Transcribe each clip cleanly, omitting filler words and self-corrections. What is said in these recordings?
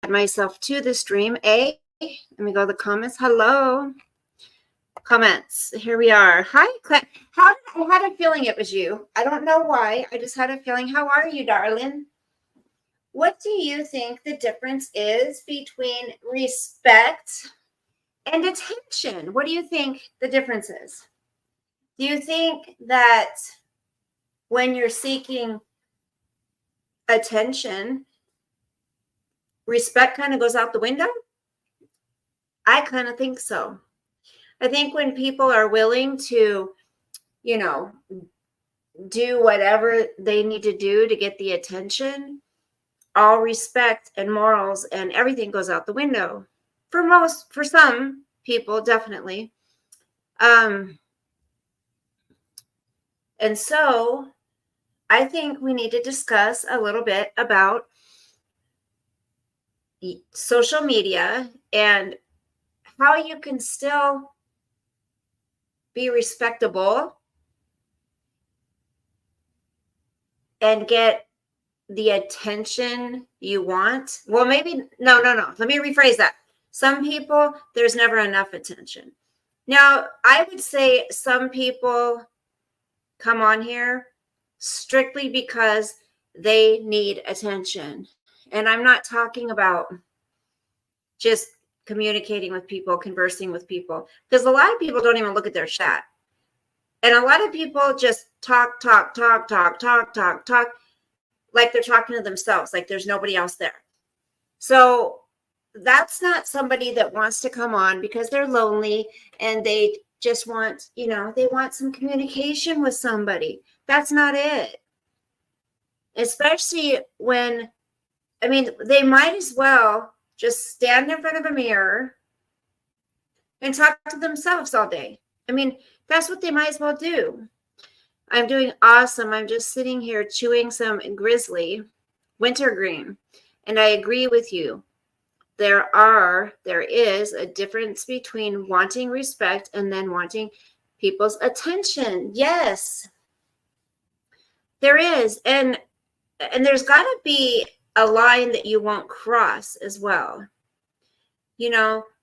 myself to the stream. Let me go to the comments. Hello. Comments. Here we are. Hi, Clint. I had a feeling it was you. I don't know why. I just had a feeling. How are you, darling? What do you think the difference is between respect and attention? What do you think the difference is? Do you think that when you're seeking attention, respect kind of goes out the window? I kind of think so. I think when people are willing to, do whatever they need to do to get the attention, all respect and morals and everything goes out the window. For some people, definitely. And so I think we need to discuss a little bit about social media and how you can still be respectable and get the attention you want. Well, maybe, no. Let me rephrase that. Some people, there's never enough attention. Now, I would say some people come on here strictly because they need attention. And I'm not talking about just communicating with people, conversing with people, because a lot of people don't even look at their chat. And a lot of people just talk, like they're talking to themselves, like there's nobody else there. So that's not somebody that wants to come on because they're lonely and they just want, they want some communication with somebody. That's not it. Especially when, they might as well just stand in front of a mirror and talk to themselves all day. That's what they might as well do. I'm doing awesome. I'm just sitting here chewing some grizzly wintergreen. And I agree with you. There is a difference between wanting respect and then wanting people's attention. Yes, there is. And there's got to be a line that you won't cross as well.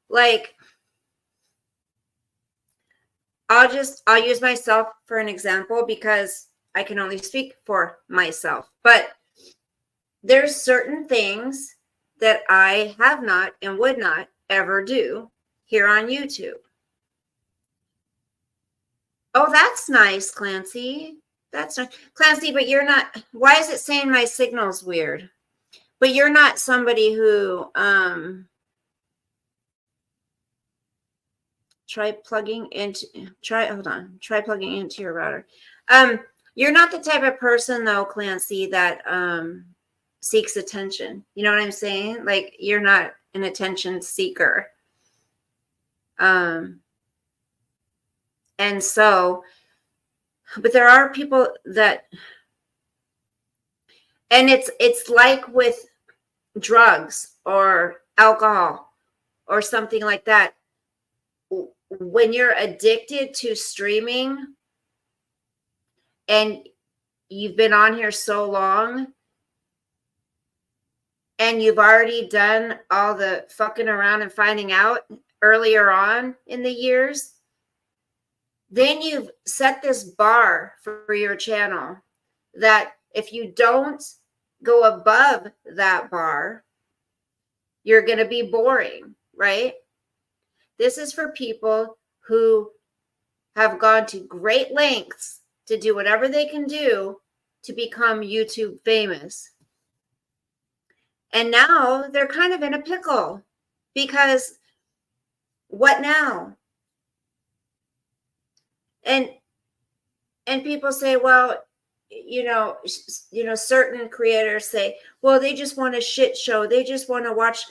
Like, I'll use myself for an example because I can only speak for myself. But there's certain things that I have not and would not ever do here on YouTube. Oh, that's nice, Clancy. That's nice. Clancy, but you're not, why is it saying my signal's weird? But you're not somebody who, try plugging into your router. You're not the type of person though, Clancy, that seeks attention. You know what I'm saying? Like, you're not an attention seeker. And so, but there are people that, and it's like with drugs or alcohol or something like that. When you're addicted to streaming and you've been on here so long and you've already done all the fucking around and finding out earlier on in the years, then you've set this bar for your channel that if you don't go above that bar, you're going to be boring, right? This is for people who have gone to great lengths to do whatever they can do to become YouTube famous. And now they're kind of in a pickle because what now? And people say, well, certain creators say, well, they just want a shit show. They just want to watch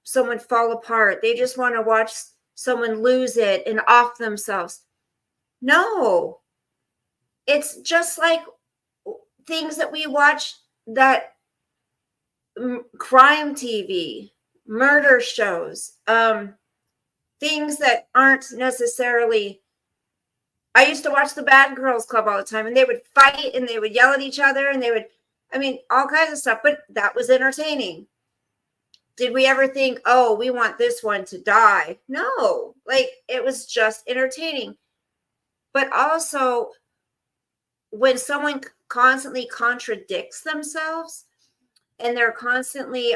someone fall apart. They just want to watch someone lose it and off themselves. No, it's just like things that we watch, that crime TV, murder shows, things that aren't necessarily. I used to watch the Bad Girls Club all the time, and they would fight and they would yell at each other and they would, all kinds of stuff, but that was entertaining. Did we ever think, oh, we want this one to die? No, like it was just entertaining. But also, when someone constantly contradicts themselves and they're constantly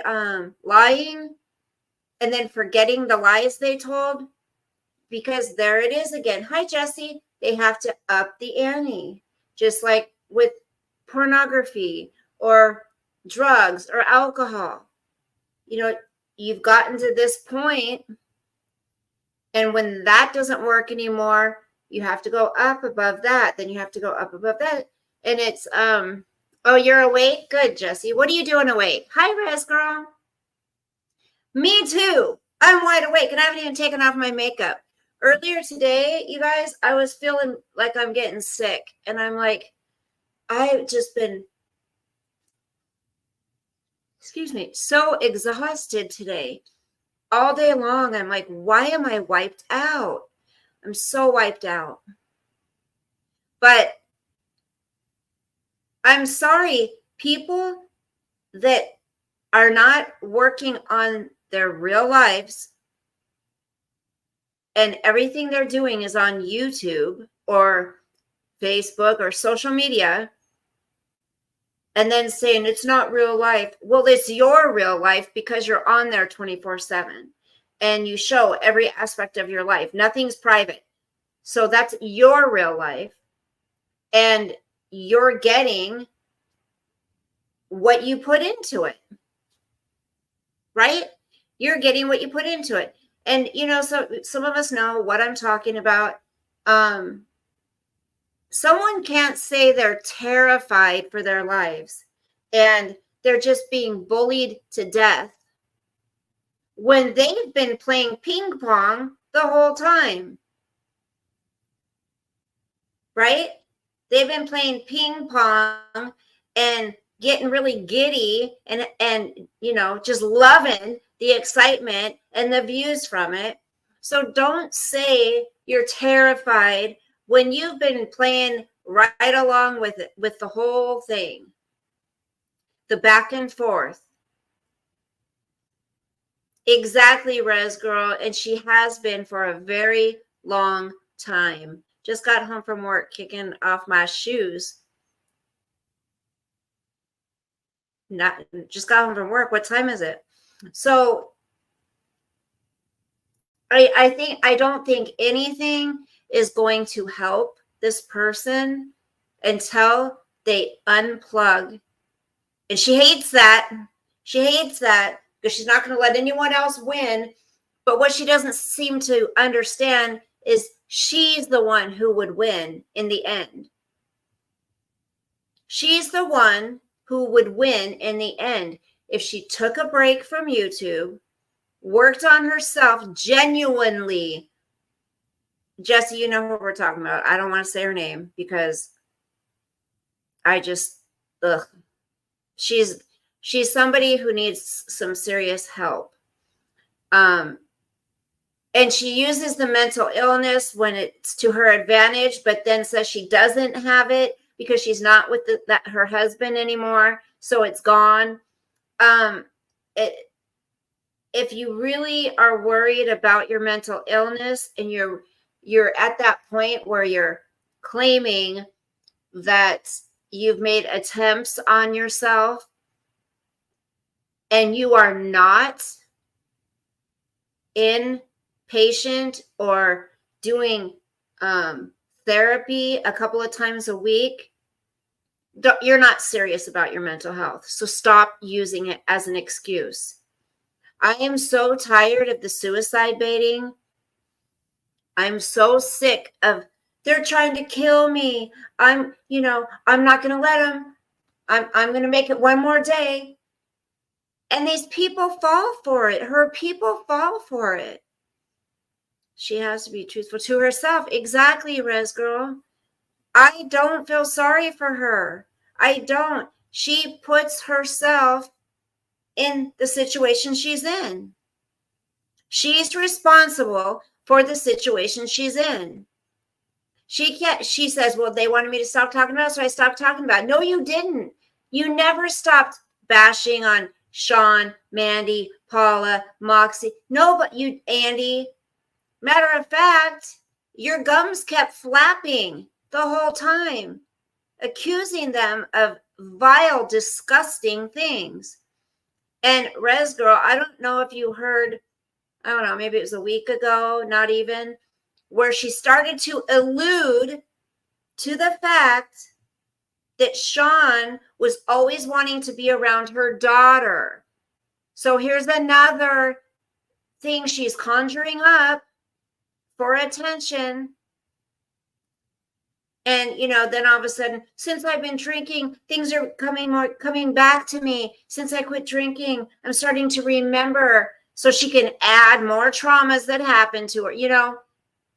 lying and then forgetting the lies they told, because there it is again. Hi, Jesse. They have to up the ante, just like with pornography or drugs or alcohol. You know, you've gotten to this point, and when that doesn't work anymore, you have to go up above that. Then you have to go up above that. And it's, oh, you're awake? Good, Jesse. What are you doing awake? Hi, Res Girl. Me too. I'm wide awake and I haven't even taken off my makeup. Earlier today, you guys, I was feeling like I'm getting sick. And I'm like, I've just been, excuse me, so exhausted today. All day long, I'm like, why am I wiped out? I'm so wiped out. But I'm sorry, people that are not working on their real lives and everything they're doing is on YouTube or Facebook or social media, and then saying it's not real life. Well, it's your real life because you're on there 24/7 and you show every aspect of your life. Nothing's private. So that's your real life. And you're getting what you put into it, right? You're getting what you put into it. And, you know, so some of us know what I'm talking about. Someone can't say they're terrified for their lives and they're just being bullied to death when they've been playing ping pong the whole time, right? They've been playing ping pong and getting really giddy and you know, just loving the excitement and the views from it. So don't say you're terrified when you've been playing right along with it, with the whole thing, the back and forth. Exactly, Res Girl, and she has been for a very long time. Just got home from work, kicking off my shoes. Not just got home from work. What time is it? So I don't think anything is going to help this person until they unplug. And she hates that. She hates that because she's not going to let anyone else win. But what she doesn't seem to understand is she's the one who would win in the end. She's the one who would win in the end if she took a break from YouTube, worked on herself genuinely. Jesse, you know what we're talking about. I don't want to say her name because I just, ugh. She's somebody who needs some serious help. And she uses the mental illness when it's to her advantage, but then says she doesn't have it because she's not with her husband anymore. So it's gone. If you really are worried about your mental illness and you're at that point where you're claiming that you've made attempts on yourself and you are not inpatient or doing therapy a couple of times a week, you're not serious about your mental health. So stop using it as an excuse. I am so tired of the suicide baiting. I'm so sick of they're trying to kill me. I'm not going to let them. I'm going to make it one more day. And these people fall for it. Her people fall for it. She has to be truthful to herself. Exactly, Res Girl. I don't feel sorry for her. I don't. She puts herself in the situation she's in. She's responsible for the situation she's in. She says, well, they wanted me to stop talking about it, so I stopped talking about it. No, you didn't. You never stopped bashing on Sean, Mandy, Paula, Moxie. No, but you, Andy. Matter of fact, your gums kept flapping the whole time, accusing them of vile, disgusting things. And Res Girl, I don't know if you heard, I don't know, maybe it was a week ago, not even, where she started to allude to the fact that Sean was always wanting to be around her daughter. So here's another thing she's conjuring up for attention. And, you know, then all of a sudden, since I've been drinking, things are coming back to me. Since I quit drinking, I'm starting to remember, so she can add more traumas that happened to her. You know,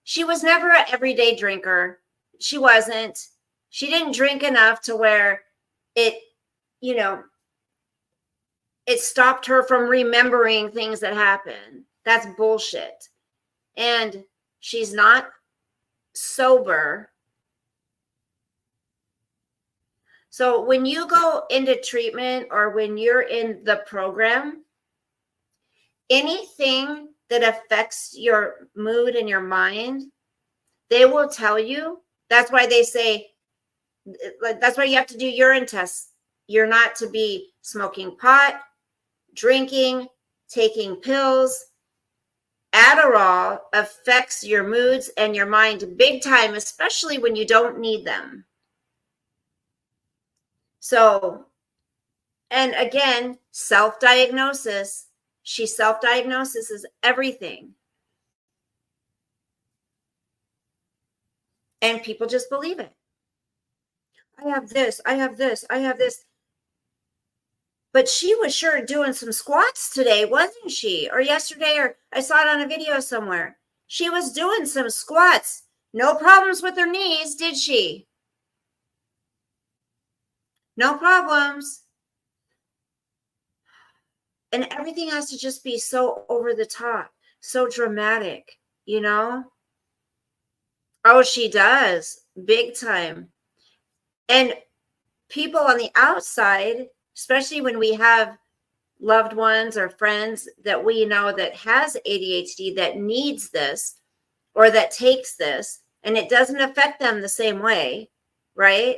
she was never an everyday drinker. She wasn't. She didn't drink enough to where it, you know, it stopped her from remembering things that happened. That's bullshit. And she's not sober. So when you go into treatment or when you're in the program, anything that affects your mood and your mind, they will tell you. That's why they say, that's why you have to do urine tests. You're not to be smoking pot, drinking, taking pills. Adderall affects your moods and your mind big time, especially when you don't need them. So, and again, self-diagnosis. She self-diagnoses is everything. And people just believe it. I have this, I have this, I have this. But she was sure doing some squats today, wasn't she? Or yesterday, or I saw it on a video somewhere. She was doing some squats. No problems with her knees, did she? No problems. And everything has to just be so over the top, so dramatic, you know? Oh, she does, big time. And people on the outside, especially when we have loved ones or friends that we know that has ADHD that needs this or that takes this, and it doesn't affect them the same way, right?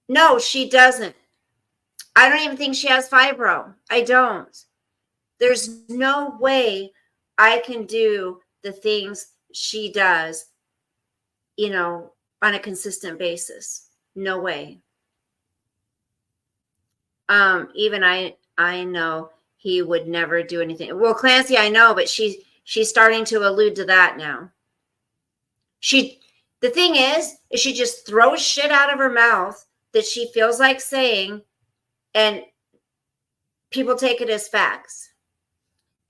No, she doesn't. I don't even think she has fibro. I don't. There's no way I can do the things she does, you know, on a consistent basis. No way. Even I know he would never do anything. Well, Clancy, I know, but she's starting to allude to that now. The thing is she just throws shit out of her mouth that she feels like saying, and people take it as facts.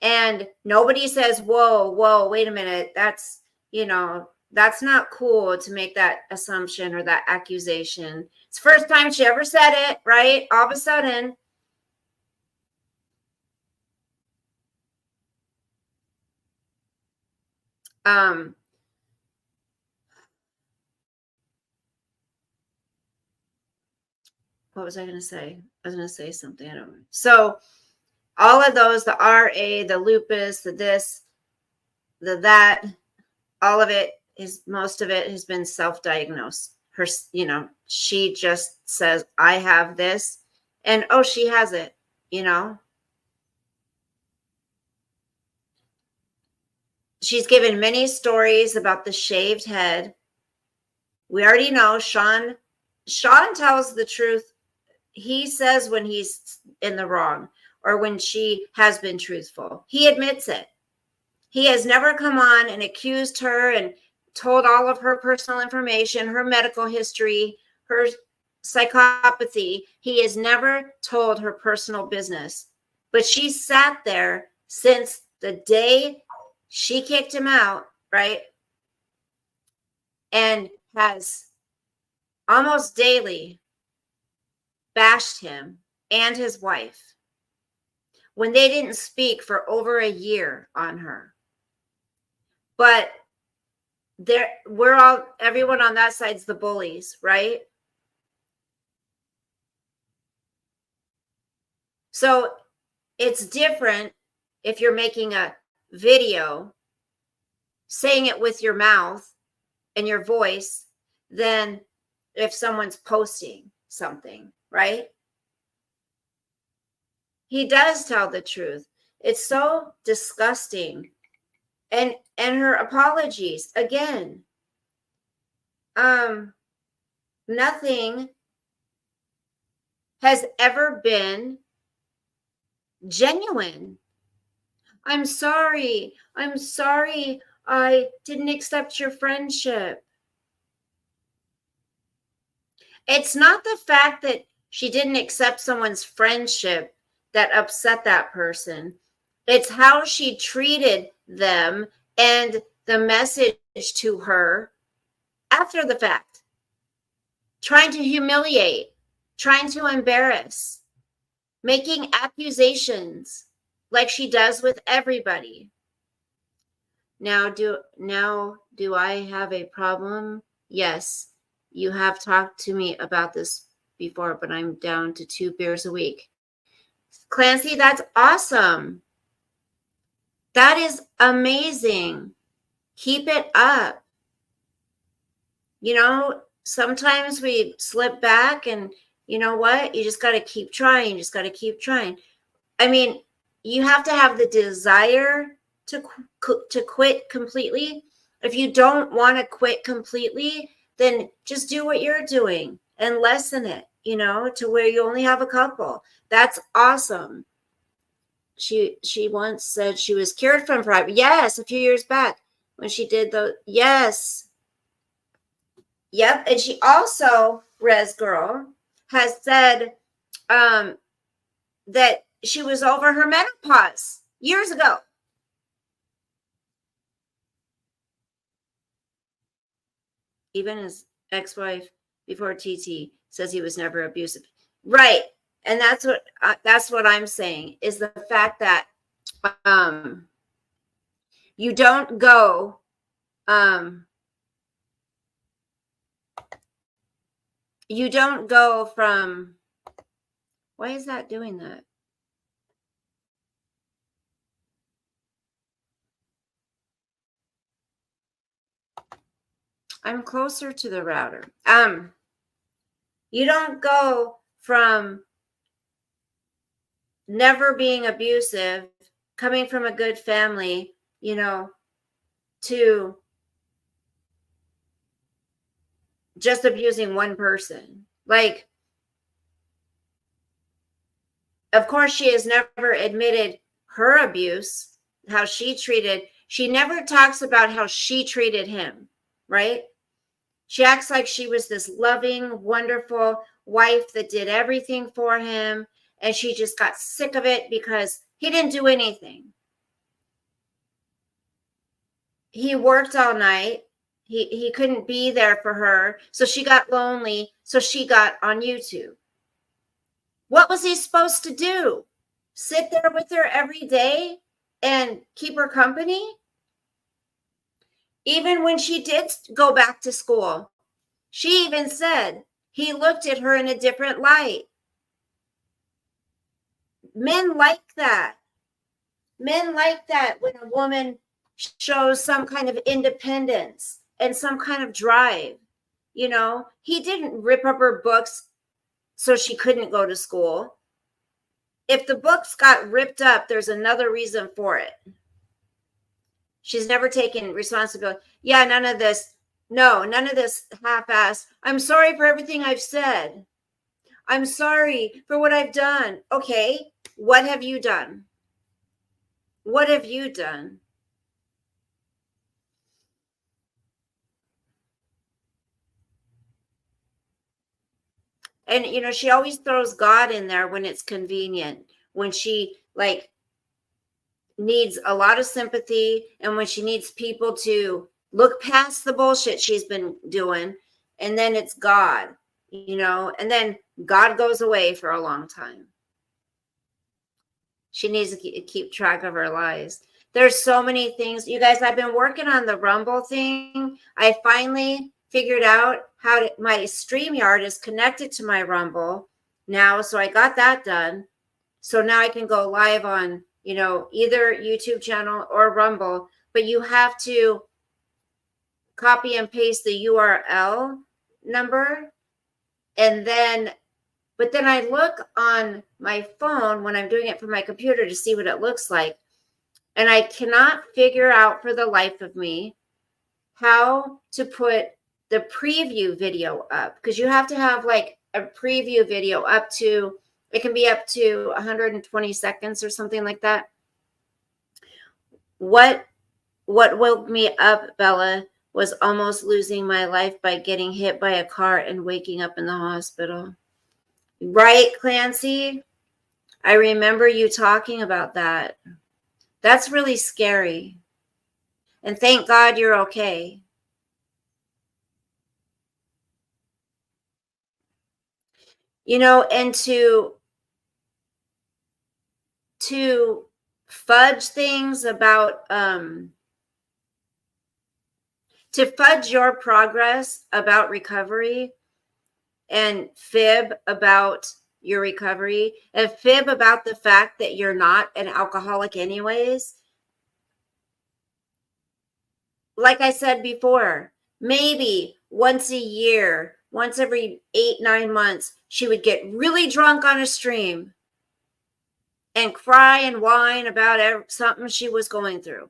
And nobody says, whoa, wait a minute. That's, you know, that's not cool to make that assumption or that accusation. It's the first time she ever said it, right? All of a sudden. What was I going to say? I was going to say something. I don't know. So all of those, the RA, the lupus, the this, the that, all of it is, most of it has been self-diagnosed. Her, you know, she just says, I have this, and oh, she has it, you know. She's given many stories about the shaved head. We already know Sean tells the truth. He says when he's in the wrong or when she has been truthful. He admits it. He has never come on and accused her and told all of her personal information, her medical history, her psychopathy. He has never told her personal business. But she sat there since the day she kicked him out, right? And has almost daily bashed him and his wife when they didn't speak for over a year on her. But everyone on that side's the bullies, right? So it's different if you're making a video, saying it with your mouth and your voice, than if someone's posting something, right? He does tell the truth. It's so disgusting. And her apologies again. Nothing has ever been genuine. I'm sorry. I'm sorry. I didn't accept your friendship. It's not the fact that she didn't accept someone's friendship that upset that person. It's how she treated them and the message to her after the fact. Trying to humiliate, trying to embarrass, making accusations like she does with everybody. Now do I have a problem? Yes. You have talked to me about this before, but I'm down to 2 beers a week. Clancy, that's awesome. That is amazing. Keep it up. You know, sometimes we slip back, and you know what? You just got to keep trying. You just got to keep trying. I mean, you have to have the desire to quit completely. If you don't want to quit completely, then just do what you're doing and lessen it, you know, to where you only have a couple. That's awesome. She once said she was cured from pride. Yes, a few years back when she did the yes. Yep. And she also, Res Girl, has said that she was over her menopause years ago. Even his ex-wife before TT says he was never abusive. Right. And that's what I'm saying, is the fact that you don't go from, why is that doing that? I'm closer to the router. You don't go from never being abusive, coming from a good family, you know, to just abusing one person. Like, of course, she has never admitted her abuse, how she never talks about how she treated him, right? She acts like she was this loving, wonderful wife that did everything for him, and she just got sick of it because he didn't do anything. He worked all night. He couldn't be there for her, so she got lonely, so she got on YouTube. What was he supposed to do? Sit there with her every day and keep her company? Even when she did go back to school, she even said he looked at her in a different light. Men like that. Men like that when a woman shows some kind of independence and some kind of drive. You know, he didn't rip up her books so she couldn't go to school. If the books got ripped up, there's another reason for it. She's never taken responsibility. Yeah, none of this. No, none of this half-assed. I'm sorry for everything I've said. I'm sorry for what I've done. Okay, what have you done? What have you done? And, you know, she always throws God in there when it's convenient, when she like needs a lot of sympathy and when she needs people to look past the bullshit she's been doing. And then it's God, you know, and then God goes away for a long time. She needs to keep track of her lies. There's so many things. You guys, I've been working on the Rumble thing. I finally figured out how my StreamYard is connected to my Rumble now. So I got that done. So now I can go live on, either YouTube channel or Rumble, but you have to copy and paste the URL number. And then, but then I look on my phone when I'm doing it from my computer to see what it looks like. And I cannot figure out for the life of me how to put the preview video up, because you have to have like a preview video up to, it can be up to 120 seconds or something like that. What woke me up, Bella, was almost losing my life by getting hit by a car and waking up in the hospital. Right, Clancy? I remember you talking about that. That's really scary. And thank God you're okay. And to fudge things about, to fudge your progress about recovery and fib about your recovery and fib about the fact that you're not an alcoholic anyways. Like I said before, maybe once a year, once every 8-9 months, she would get really drunk on a stream and cry and whine about something she was going through.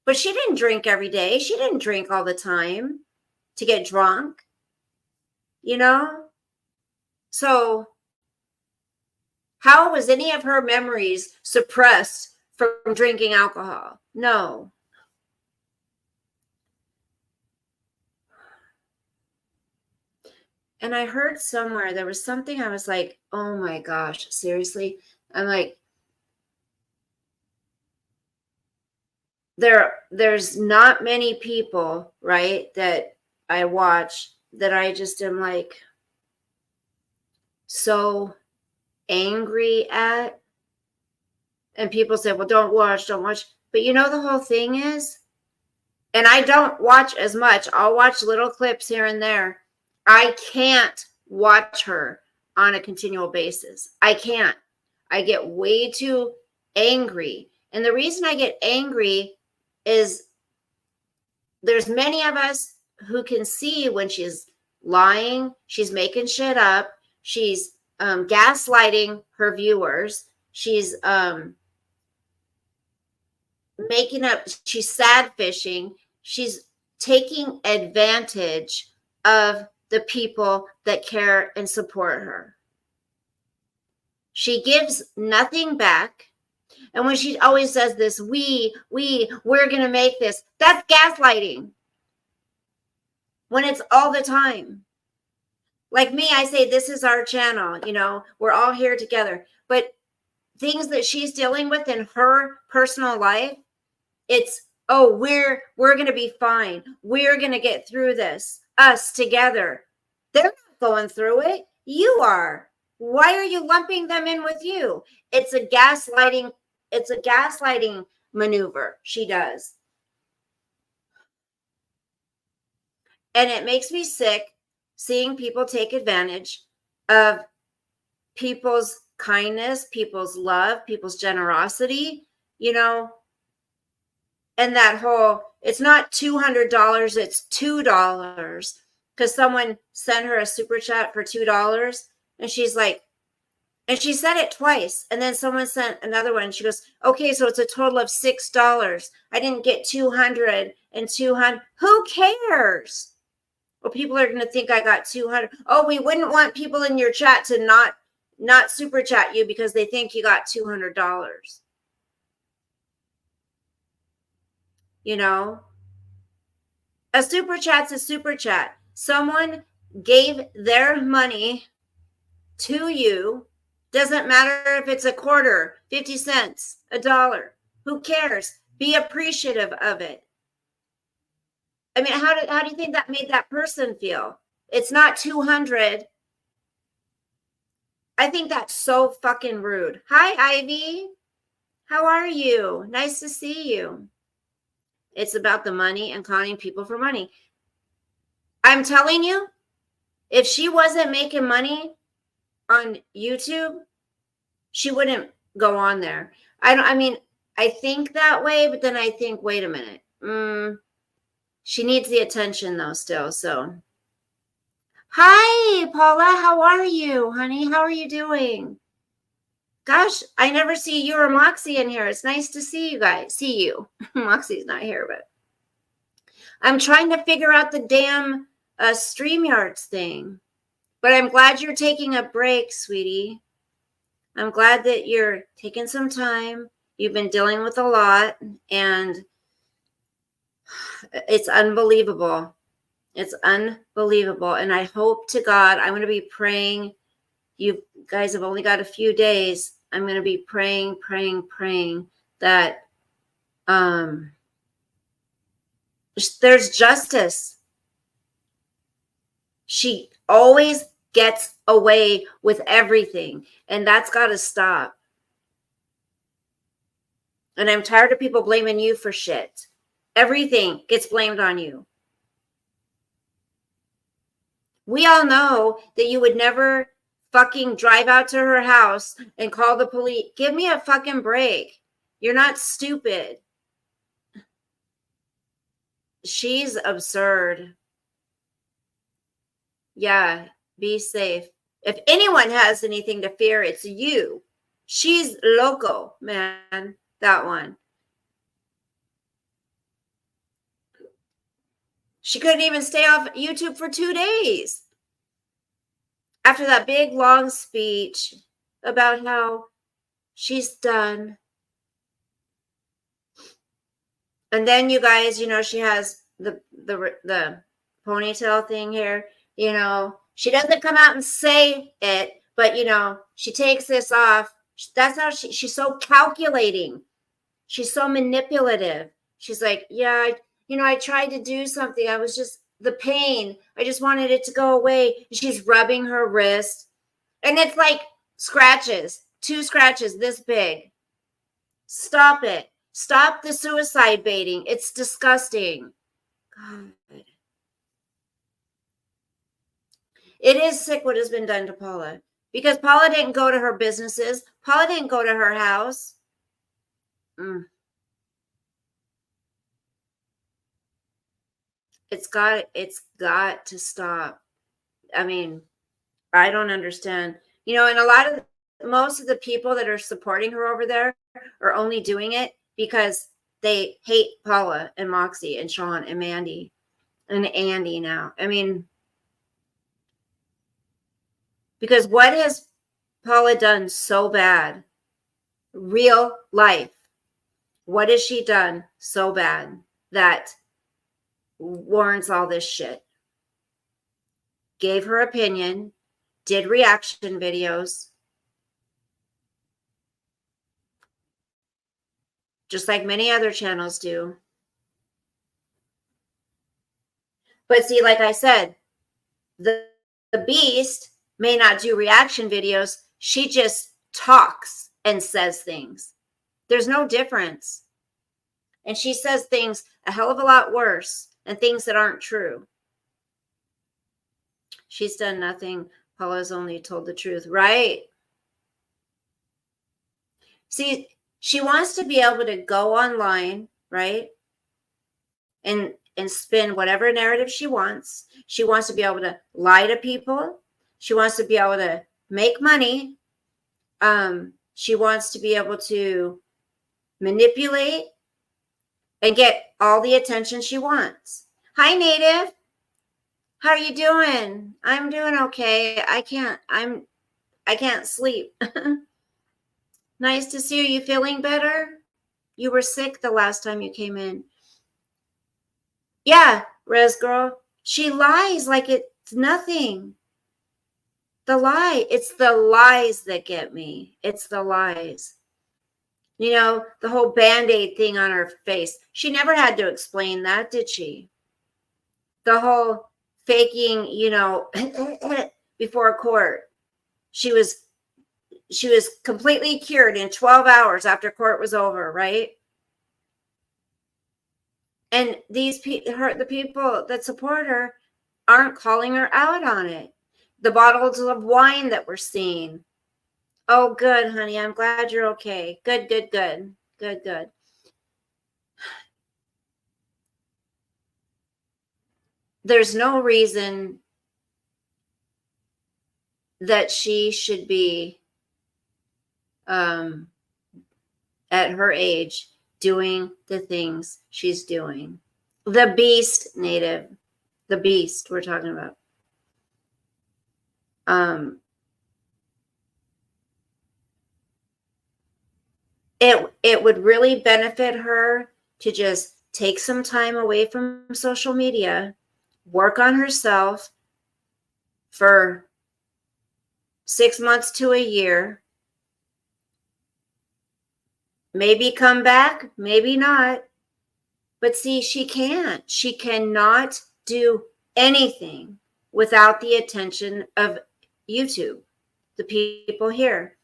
But she didn't drink every day. She didn't drink all the time to get drunk, So how was any of her memories suppressed from drinking alcohol? No. And I heard somewhere there was something, I was like, oh my gosh, seriously? I'm like, there's not many people, right, that I watch that I just am like so angry at. And people say, well, don't watch. But the whole thing is, and I don't watch as much. I'll watch little clips here and there. I can't watch her on a continual basis. I can't. I get way too angry. And the reason I get angry is there's many of us who can see when she's lying, she's making shit up, she's gaslighting her viewers, she's making up, she's sad fishing, she's taking advantage of the people that care and support her. She gives nothing back. And when she always says this, we're going to make this, that's gaslighting. When it's all the time. Like me, I say, this is our channel, we're all here together. But things that she's dealing with in her personal life, it's, oh, we're going to be fine. We're going to get through this, us together. They're not going through it. You are. Why are you lumping them in with you? It's a gaslighting maneuver she does. And it makes me sick seeing people take advantage of people's kindness, people's love, people's generosity, and that whole, it's not $200, it's $2, because someone sent her a super chat for $2, and she's like, and she said it twice, and then someone sent another one, and she goes, okay, so it's a total of $6. I didn't get 200 and 200. Who cares? Well, people are going to think I got 200. Oh, we wouldn't want people in your chat to not super chat you because they think you got $200. A super chat's a super chat. Someone gave their money to you. Doesn't matter if it's a quarter, 50 cents, $1. Who cares? Be appreciative of it. I mean, how do you think that made that person feel? It's not 200. I think that's so fucking rude. Hi, Ivy. How are you? Nice to see you. It's about the money and conning people for money. I'm telling you, if she wasn't making money on YouTube, she wouldn't go on there. I mean, I think that way, but then I think, wait a minute. She needs the attention though still, so. Hi, Paula. How are you, honey? How are you doing? Gosh, I never see you or Moxie in here. It's nice to see you guys. See you. Moxie's not here, but I'm trying to figure out the damn StreamYards thing. But I'm glad you're taking a break, sweetie. I'm glad that you're taking some time. You've been dealing with a lot, and it's unbelievable. It's unbelievable. And I hope to God, I'm going to be praying. You guys have only got a few days. I'm going to be praying that there's justice. She always gets away with everything, and that's got to stop. And I'm tired of people blaming you for shit. Everything gets blamed on you. We all know that you would never fucking drive out to her house and call the police. Give me a fucking break. You're not stupid. She's absurd. Yeah, be safe. If anyone has anything to fear, it's you. She's loco, man. That one. She couldn't even stay off YouTube for 2 days. After that big, long speech about how she's done. And then you guys, she has the ponytail thing here. She doesn't come out and say it, but, she takes this off. That's how she's so calculating. She's so manipulative. She's like, yeah, I tried to do something. I was just the pain. I just wanted it to go away. She's rubbing her wrist. And it's like scratches, 2 scratches this big. Stop it. Stop the suicide baiting. It's disgusting. God. It is sick what has been done to Paula. Because Paula didn't go to her businesses. Paula didn't go to her house. It's got to stop. I mean, I don't understand. And most of the people that are supporting her over there are only doing it because they hate Paula and Moxie and Sean and Mandy and Andy now. I mean, because what has Paula done so bad? Real life. What has she done so bad that warrants all this shit? Gave her opinion, did reaction videos, just like many other channels do. But see, like I said, the beast may not do reaction videos. She just talks and says things. There's no difference. And she says things a hell of a lot worse and things that aren't true. She's done nothing. Paula's only told the truth. Right. See, she wants to be able to go online, right? And spin whatever narrative she wants. She wants to be able to lie to people. She wants to be able to make money. She wants to be able to manipulate and get all the attention she wants. Hi, Native. How are you doing? I'm doing okay. I can't sleep. Nice to see you. You feeling better? You were sick the last time you came in. Yeah, Res Girl. She lies like it's nothing. It's the lies that get me. It's the lies. The whole Band-Aid thing on her face. She never had to explain that, did she? The whole faking, before court. She was completely cured in 12 hours after court was over, right? And the people that support her aren't calling her out on it. The bottles of wine that we're seeing, Oh, good, honey. I'm glad you're okay. Good, good, good. Good, good. There's no reason that she should be at her age doing the things she's doing. The beast, native. The beast we're talking about. It would really benefit her to just take some time away from social media, work on herself for 6 months to a year, maybe come back, maybe not. But see, she can't. She cannot do anything without the attention of YouTube, the people here.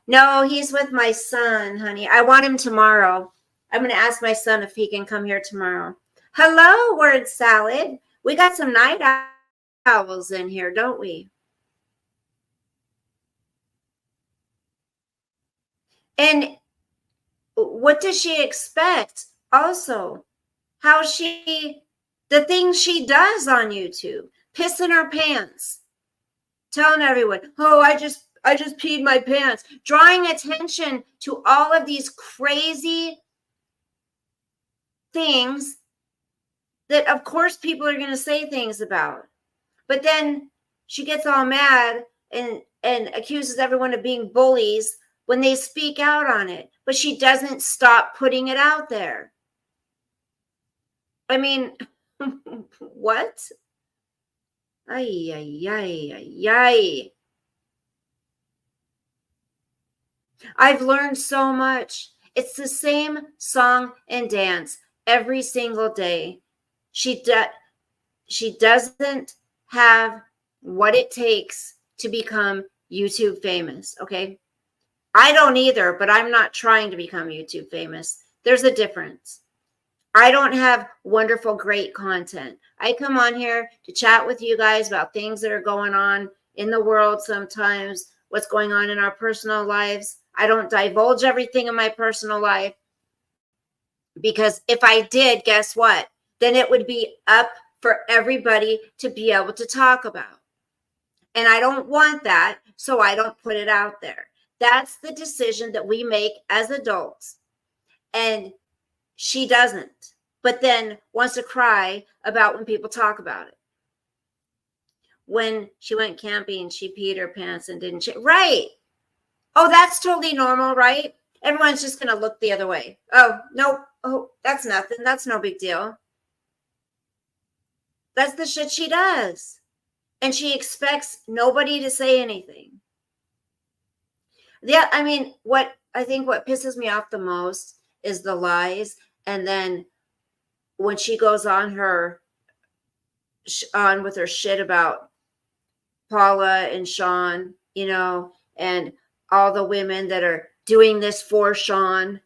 No, he's with my son, honey. I want him tomorrow. I'm going to ask my son if he can come here tomorrow. Hello, word salad. We got some night owls in here, don't we? And what does she expect? Also, how the things she does on YouTube, pissing her pants, telling everyone, oh, I just peed my pants, drawing attention to all of these crazy things that of course people are going to say things about. But then she gets all mad and accuses everyone of being bullies when they speak out on it. But she doesn't stop putting it out there. I mean, what? Ay, ay, ay, ay, ay. I've learned so much. It's the same song and dance every single day. She doesn't have what it takes to become YouTube famous, okay? I don't either, but I'm not trying to become YouTube famous. There's a difference. I don't have wonderful, great content. I come on here to chat with you guys about things that are going on in the world sometimes, what's going on in our personal lives. I don't divulge everything in my personal life because if I did, guess what? Then it would be up for everybody to be able to talk about. And I don't want that, so I don't put it out there. That's the decision that we make as adults. And she doesn't, but then wants to cry about when people talk about it. When she went camping, she peed her pants and didn't she? Right. Oh, that's totally normal, right? Everyone's just going to look the other way. Oh, nope. Oh, that's nothing. That's no big deal. That's the shit she does. And she expects nobody to say anything. Yeah, I mean, what pisses me off the most is the lies. And then when she goes on with her shit about Paula and Sean, and all the women that are doing this for Sean,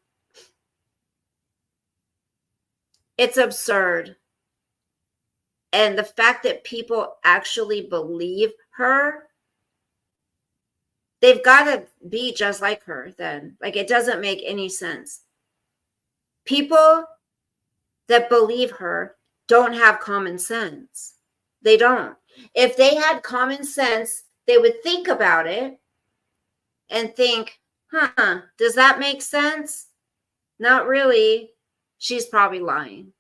it's absurd. And the fact that people actually believe her, they've got to be just like her then. Like, it doesn't make any sense. People that believe her don't have common sense. They don't. If they had common sense, they would think about it and think, does that make sense? Not really. She's probably lying.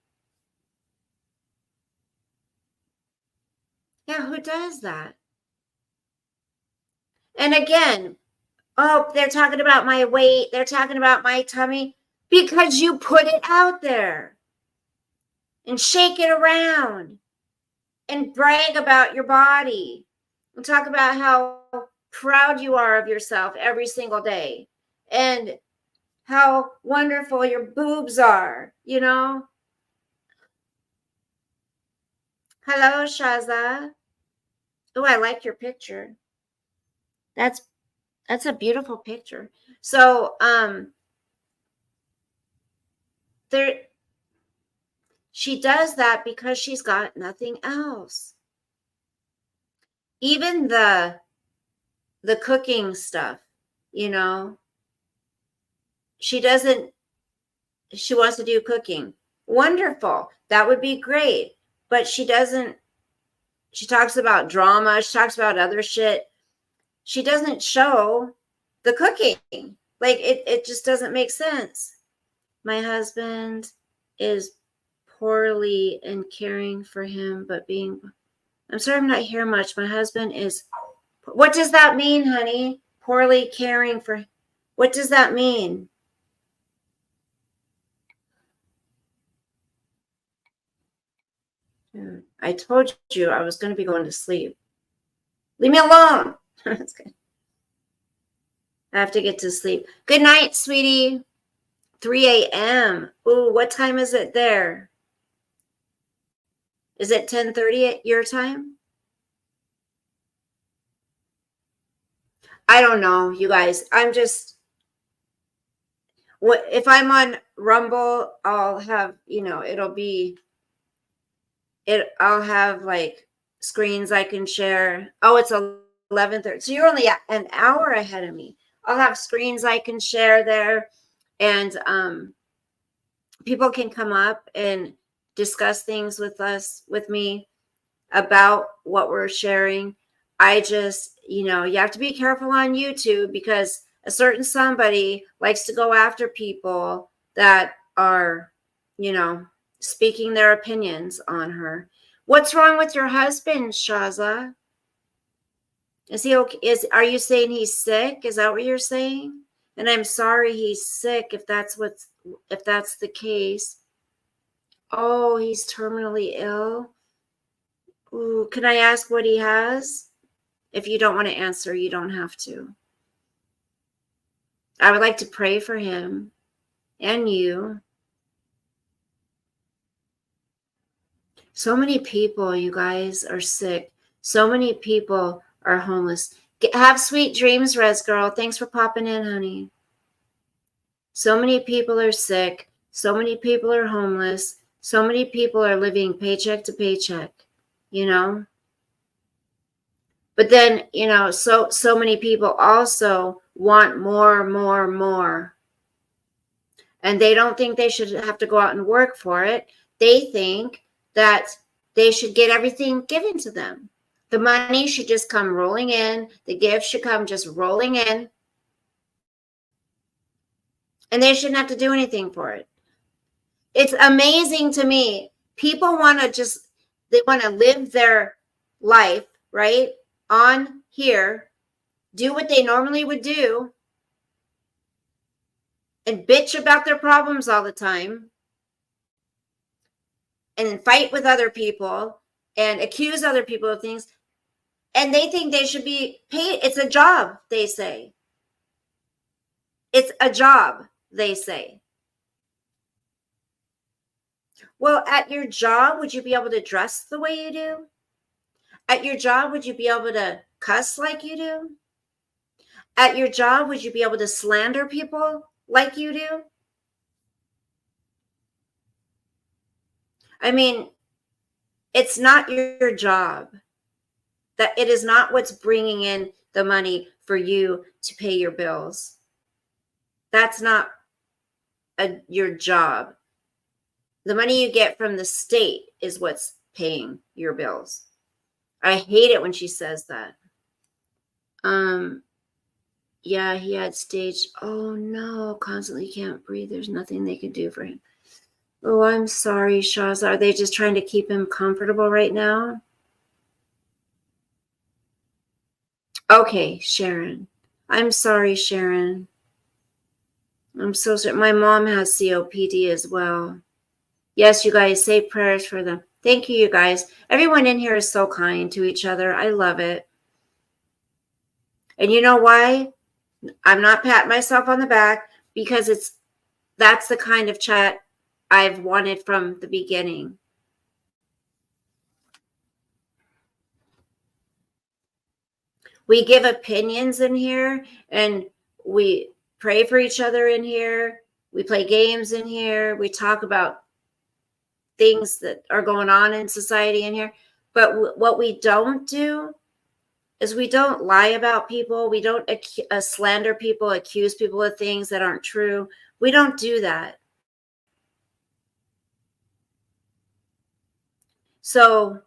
Yeah, who does that? And again, oh, they're talking about my weight. They're talking about my tummy because you put it out there and shake it around and brag about your body and talk about how proud you are of yourself every single day and how wonderful your boobs are, Hello, Shaza. Oh, I like your picture. That's a beautiful picture. So, she does that because she's got nothing else. Even the cooking stuff, you know, she wants to do cooking. Wonderful. That would be great. But she talks about drama. She talks about other shit. She doesn't show the cooking. Like it just doesn't make sense. My husband is poorly and caring for him, but I'm sorry I'm not here much. My husband is, what does that mean, honey? Poorly caring for, what does that mean? I told you I was going to be going to sleep. Leave me alone. That's good. I have to get to sleep. Good night, sweetie. 3 a.m. Ooh, what time is it there? Is it 10:30 at your time? I don't know, you guys. I'm just, what if I'm on Rumble, I'll have, I'll have like screens I can share. Oh, it's 11:30. So you're only an hour ahead of me. I'll have screens I can share there, and people can come up and discuss things with me about what we're sharing. I just, you have to be careful on YouTube because a certain somebody likes to go after people that are, speaking their opinions on her. What's wrong with your husband, Shaza? Is he okay? Are you saying he's sick? Is that what you're saying? And I'm sorry he's sick if that's the case. Oh, he's terminally ill. Ooh, can I ask what he has? If you don't want to answer, you don't have to. I would like to pray for him and you. So many people, you guys, are sick. So many people are homeless. Have sweet dreams, Res Girl. Thanks for popping in, honey. So many people are sick. So many people are homeless. So many people are living paycheck to paycheck, But then, so many people also want more. And they don't think they should have to go out and work for it. They think that they should get everything given to them. The money should just come rolling in. The gifts should come just rolling in. And they shouldn't have to do anything for it. It's amazing to me. People they want to live their life, right? On here, do what they normally would do, and bitch about their problems all the time, and fight with other people, and accuse other people of things. And they think they should be paid. It's a job, they say. It's a job, they say. Well, at your job, would you be able to dress the way you do? At your job, would you be able to cuss like you do? At your job, would you be able to slander people like you do? I mean, it's not your job. That it is not what's bringing in the money for you to pay your bills. That's not your job. The money you get from the state is what's paying your bills. I hate it when she says that. Yeah, he had stage. Oh no, constantly can't breathe. There's nothing they could do for him. Oh, I'm sorry, Shaz. Are they just trying to keep him comfortable right now? Okay, Sharon. I'm sorry, Sharon. I'm so sorry. My mom has COPD as well. Yes, you guys, say prayers for them. Thank you, you guys. Everyone in here is so kind to each other. I love it. And you know why? I'm not patting myself on the back because that's the kind of chat I've wanted from the beginning. We give opinions in here and we pray for each other in here. We play games in here. We talk about things that are going on in society in here. But what we don't do is we don't lie about people. We don't slander people, accuse people of things that aren't true. We don't do that. So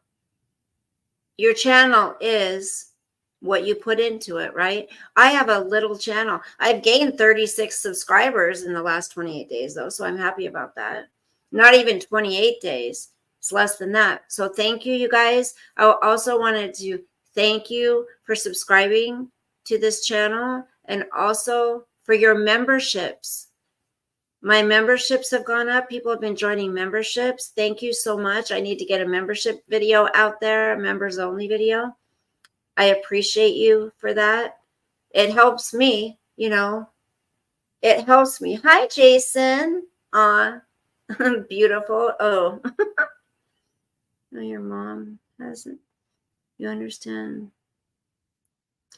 your channel is what you put into it, right? I have a little channel. I've gained 36 subscribers in the last 28 days, though, so I'm happy about that. Not even 28 days. It's less than that. So thank you, you guys. I also wanted to thank you for subscribing to this channel and also for your memberships. My memberships have gone up. People have been joining memberships. Thank you so much. I need to get a membership video out there, a members only video. I appreciate you for that. It helps me, you know. It helps me. Hi, Jason. Aw, beautiful. Oh, no, your mom hasn't. You understand?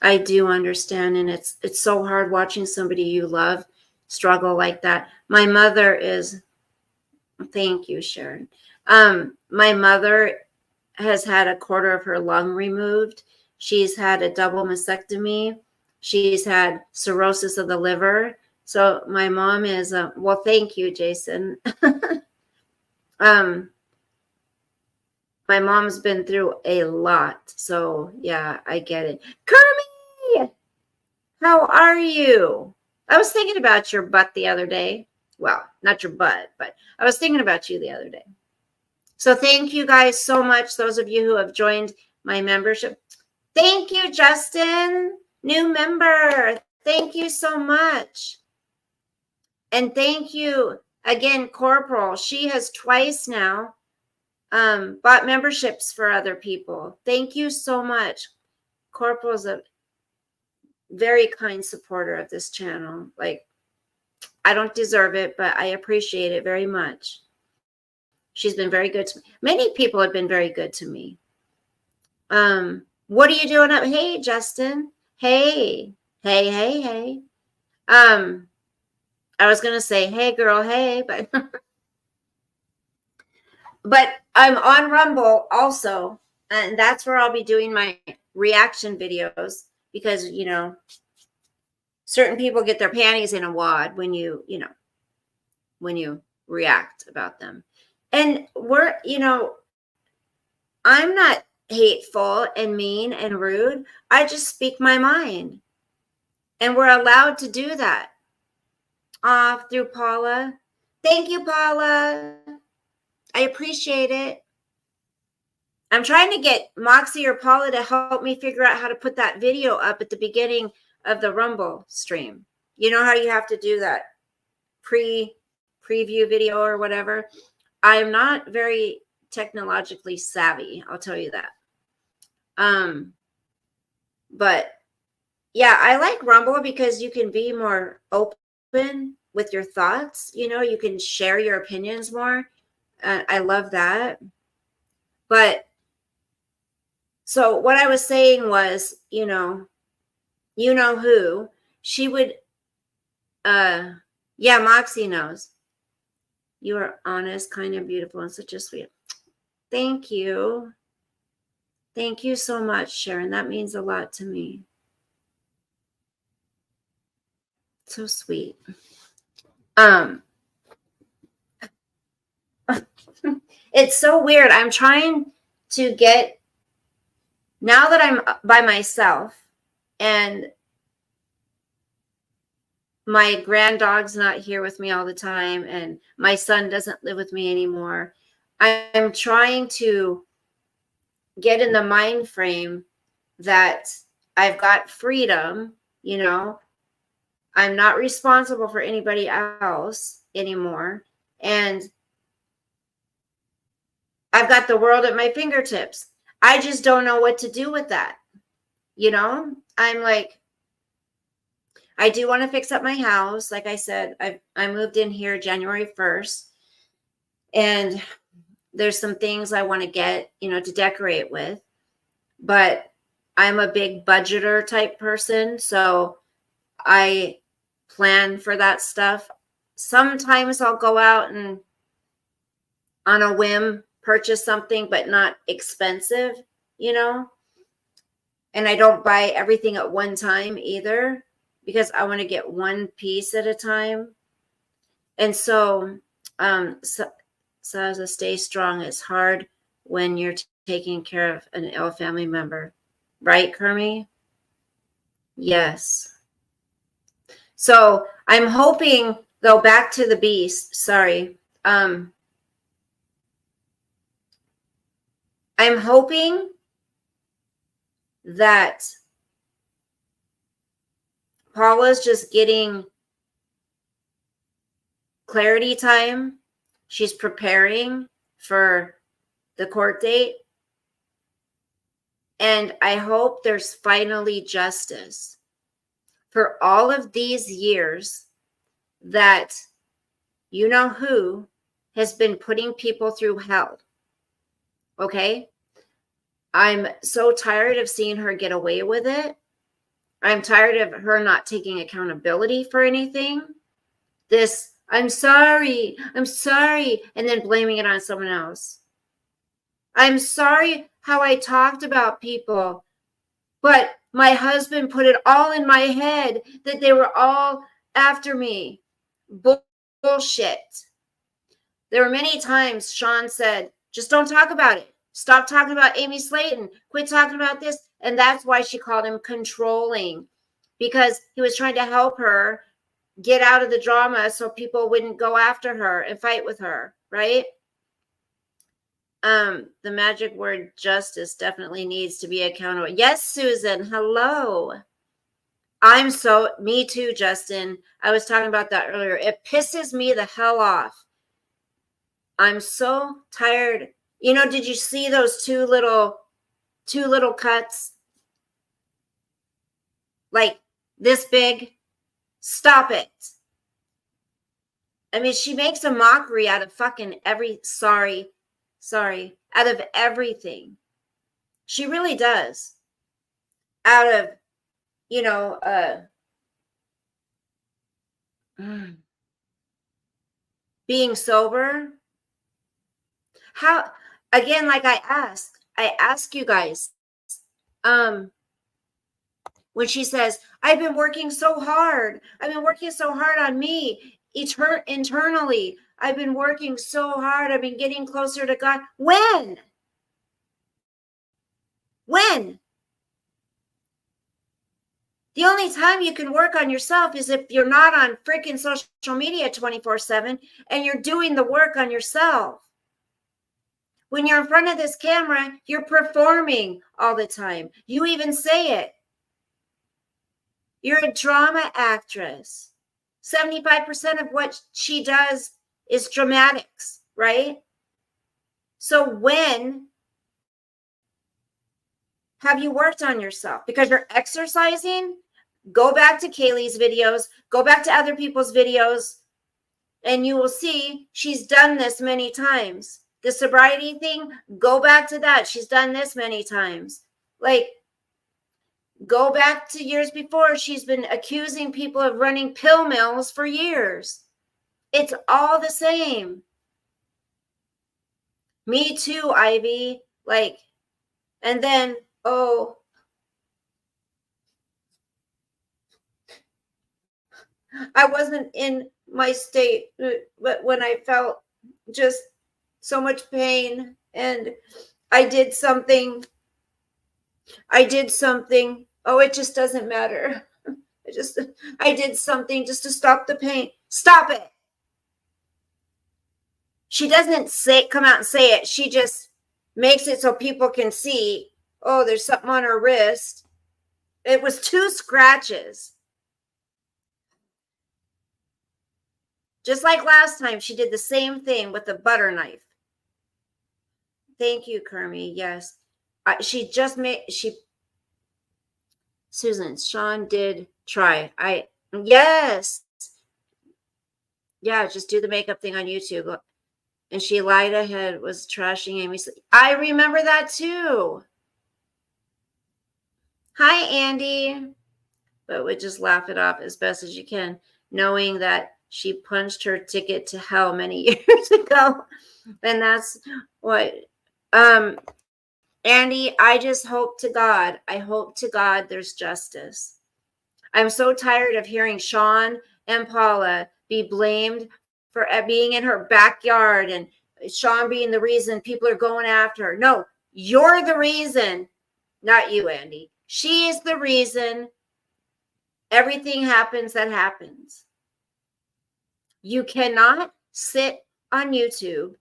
I do understand, and it's so hard watching somebody you love struggle like that. My mother is. Thank you, Sharon. My mother has had a quarter of her lung removed. She's had a double mastectomy. She's had cirrhosis of the liver. So my mom is, well, thank you, Jason. My mom's been through a lot. So yeah, I get it. Kermie, how are you? I was thinking about your butt the other day. Well, not your butt, but I was thinking about you the other day. So thank you guys so much. Those of you who have joined my membership. Thank you, Justin. New member. Thank you so much. And thank you again, Corporal. She has twice now bought memberships for other people. Thank you so much. Corporal's a very kind supporter of this channel. Like, I don't deserve it, but I appreciate it very much. She's been very good to me. Many people have been very good to me. What are you doing up? Hey, Justin. Hey. Hey. I was going to say, hey, girl, hey, but but I'm on Rumble also, and that's where I'll be doing my reaction videos because, you know, certain people get their panties in a wad when you react about them. And I'm not hateful and mean and rude. I just speak my mind. And we're allowed to do that. Through Paula. Thank you, Paula. I appreciate it. I'm trying to get Moxie or Paula to help me figure out how to put that video up at the beginning of the Rumble stream. You know how you have to do that preview video or whatever? I'm not very technologically savvy, I'll tell you that. But yeah, I like Rumble because you can be more open with your thoughts. You know, you can share your opinions more. I love that. But so what I was saying was, you know who, she would, yeah, Moxie knows. You are honest, kind, and beautiful, and such a sweet. Thank you. Thank you so much, Sharon. That means a lot to me. So sweet. It's so weird. I'm trying to get, now that I'm by myself and my granddog's not here with me all the time and my son doesn't live with me anymore, I'm trying to get in the mind frame that I've got freedom, you know, I'm not responsible for anybody else anymore, and I've got the world at my fingertips. I just don't know what to do with that. You know, I'm like, I do want to fix up my house. Like I said, I moved in here January 1st, and there's some things I want to get, you know, to decorate with, but I'm a big budgeter type person. So I plan for that stuff. Sometimes I'll go out and on a whim purchase something, but not expensive, you know. And I don't buy everything at one time either, because I want to get one piece at a time. And so, so stay strong. It's hard when you're taking care of an ill family member. Right, Kermie? Yes. So I'm hoping, though, back to the beast. Sorry. I'm hoping that Paula's just getting clarity time. She's preparing for the court date. And I hope there's finally justice for all of these years that you know who has been putting people through hell. Okay? I'm so tired of seeing her get away with it. I'm tired of her not taking accountability for anything. This, I'm sorry, and then blaming it on someone else. I'm sorry how I talked about people, but my husband put it all in my head that they were all after me. Bullshit. There were many times Sean said, just don't talk about it. Stop talking about Amy Slayton. Quit talking about this. And that's why she called him controlling, because he was trying to help her get out of the drama so people wouldn't go after her and fight with her, right? The magic word justice definitely needs to be accountable. Yes, Susan. Hello. Me too, Justin. I was talking about that earlier. It pisses me the hell off. I'm so tired. You know, did you see those two little cuts? Like this big? Stop it. I mean, she makes a mockery out of fucking out of everything. She really does. Out of, you know, being sober. How, again, like I ask you guys, when she says, I've been working so hard on me internally. I've been working so hard. I've been getting closer to God. When? The only time you can work on yourself is if you're not on freaking social media 24/7 and you're doing the work on yourself. When you're in front of this camera, you're performing all the time. You even say it. You're a drama actress. 75% of what she does is dramatics, right? So when have you worked on yourself? Because you're exercising? Go back to Kaylee's videos, go back to other people's videos, and you will see she's done this many times. The sobriety thing, go back to that. She's done this many times. Like, go back to years before. She's been accusing people of running pill mills for years. It's all the same. Me too, Ivy. Like, and then, oh, I wasn't in my state, but when I felt just so much pain and I did something. Oh, it just doesn't matter. I did something just to stop the pain. Stop it. She doesn't come out and say it. She just makes it so people can see, oh, there's something on her wrist. It was 2 scratches. Just like last time, she did the same thing with the butter knife. Thank you, Kermie. Yes. Susan, Sean did try. Yes. Yeah, just do the makeup thing on YouTube. And she lied ahead, was trashing Amy. I remember that too. Hi, Andy. But would just laugh it off as best as you can, knowing that she punched her ticket to hell many years ago. And that's what, Andy, I just hope to God, there's justice. I'm so tired of hearing Sean and Paula be blamed for being in her backyard and Sean being the reason people are going after her. No, you're the reason, not you, Andy. She is the reason everything happens that happens. You cannot sit on YouTube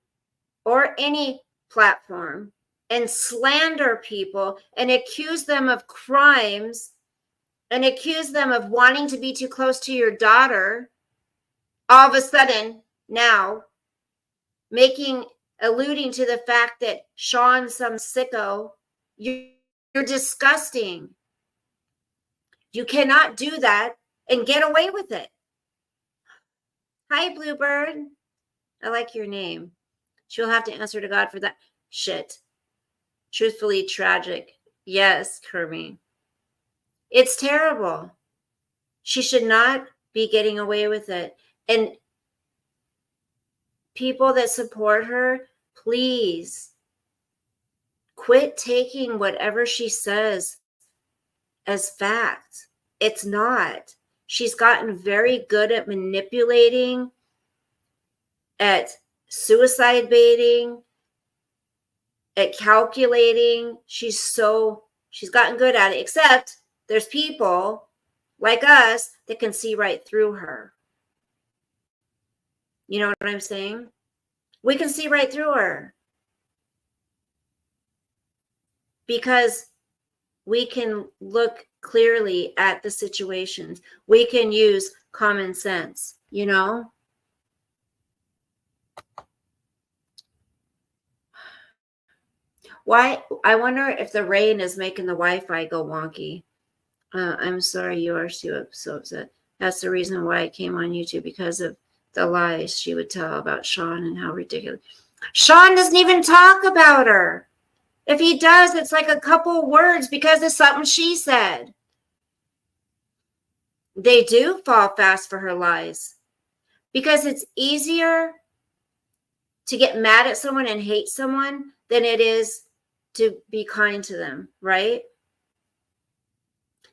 or any platform and slander people and accuse them of crimes and accuse them of wanting to be too close to your daughter, all of a sudden now alluding to the fact that Sean's some sicko. You're disgusting. You cannot do that and get away with it. Hi, Bluebird. I like your name. She'll have to answer to God for that shit. Truthfully tragic. Yes, Kirby. It's terrible. She should not be getting away with it. And people that support her, please quit taking whatever she says as fact. It's not. She's gotten very good at manipulating, at suicide baiting, at calculating. She's gotten good at it, except there's people like us that can see right through her. You know what I'm saying? We can see right through her because we can look clearly at the situations. We can use common sense, you know? Why? I wonder if the rain is making the Wi-Fi go wonky. I'm sorry you are so upset. That's the reason why I came on YouTube, because of the lies she would tell about Sean and how ridiculous. Sean doesn't even talk about her. If he does, it's like a couple words because of something she said. They do fall fast for her lies because it's easier to get mad at someone and hate someone than it is to be kind to them, right?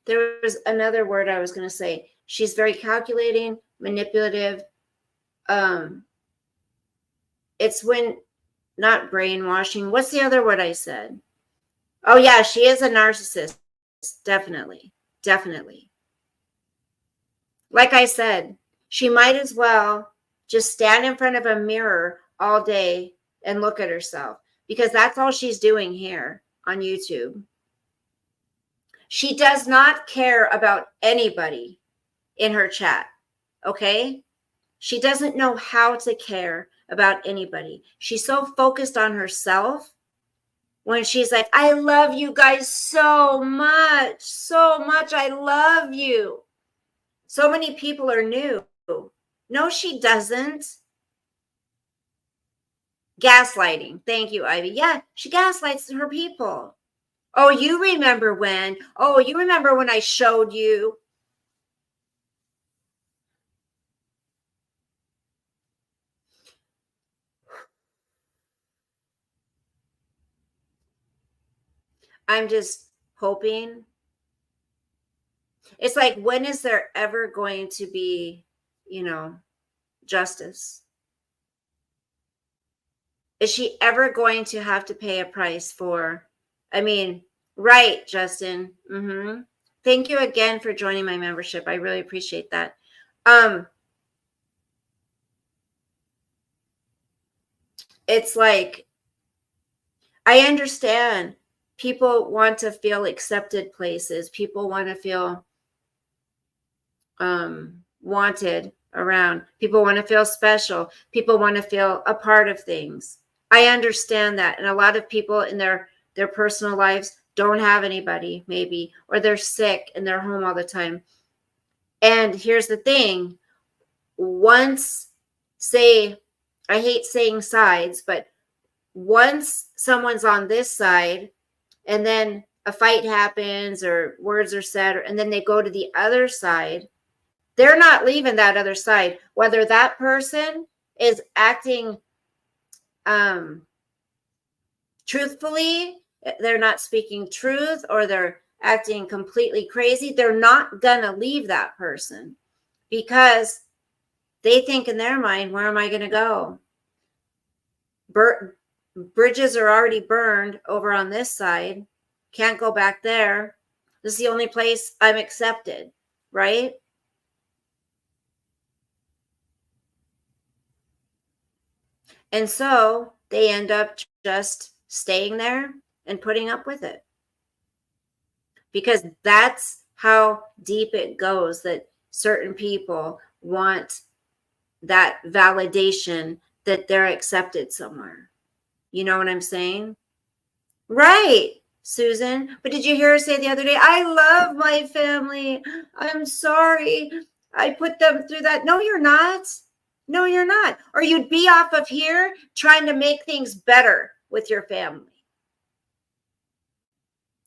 There was another word I was going to say. She's very calculating, manipulative. It's when, not brainwashing. What's the other word I said? Oh, yeah, she is a narcissist. Definitely. Definitely. Like I said, she might as well just stand in front of a mirror all day and look at herself, because that's all she's doing here on YouTube. She does not care about anybody in her chat, okay? She doesn't know how to care about anybody. She's so focused on herself when she's like, I love you guys so much, so much. I love you. So many people are new. No, she doesn't. Gaslighting. Thank you, Ivy. Yeah, she gaslights her people. Oh, you remember when? Oh, you remember when I showed you? I'm just hoping. It's like, when is there ever going to be, justice? Is she ever going to have to pay a price for, right, Justin. Mm-hmm. Thank you again for joining my membership. I really appreciate that. It's like, I understand people want to feel accepted places. People want to feel wanted around. People want to feel special. People want to feel a part of things. I understand that. And a lot of people in their personal lives don't have anybody, maybe, or they're sick and they're home all the time. And here's the thing. Once, say, I hate saying sides, but once someone's on this side and then a fight happens or words are said, and then they go to the other side, they're not leaving that other side. Whether that person is acting truthfully they're not speaking truth, or they're acting completely crazy, they're not gonna leave that person, because they think in their mind, where am I going to go? Bridges are already burned over on this side. Can't go back there. This is the only place I'm accepted, right? And so they end up just staying there and putting up with it, because that's how deep it goes, that certain people want that validation that they're accepted somewhere. You know what I'm saying? Right, Susan. But did you hear her say the other day, I love my family. I'm sorry I put them through that. No, you're not. No, you're not. Or you'd be off of here trying to make things better with your family.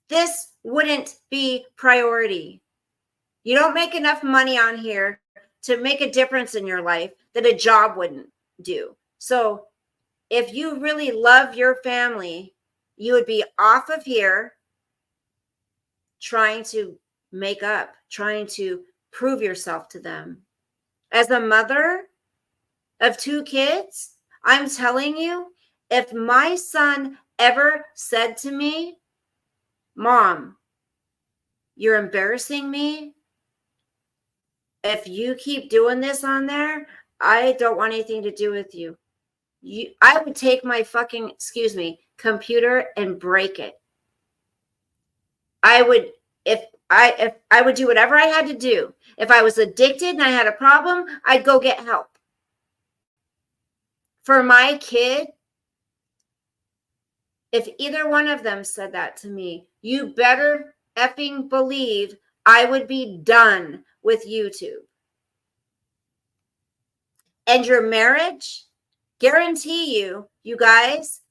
This wouldn't be priority. You don't make enough money on here to make a difference in your life that a job wouldn't do. So if you really love your family, you would be off of here trying to make up, trying to prove yourself to them. As a mother of 2 kids, I'm telling you, if my son ever said to me, Mom, you're embarrassing me. If you keep doing this on there, I don't want anything to do with you. I would take my fucking, computer and break it. I would, if I would do whatever I had to do. If I was addicted and I had a problem, I'd go get help. For my kid, if either one of them said that to me, you better effing believe I would be done with YouTube. And your marriage, guarantee you guys,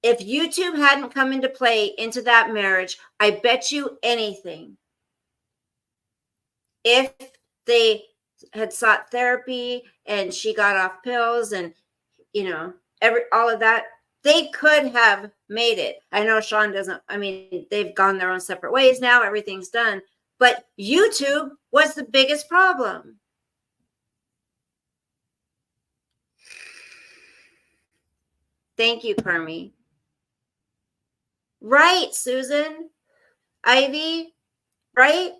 if YouTube hadn't come into play into that marriage, I bet you anything, if they had sought therapy and she got off pills and, all of that, they could have made it. I know Sean doesn't, they've gone their own separate ways now. Everything's done. But YouTube was the biggest problem. Thank you, Kermie. Right, Susan. Ivy, right?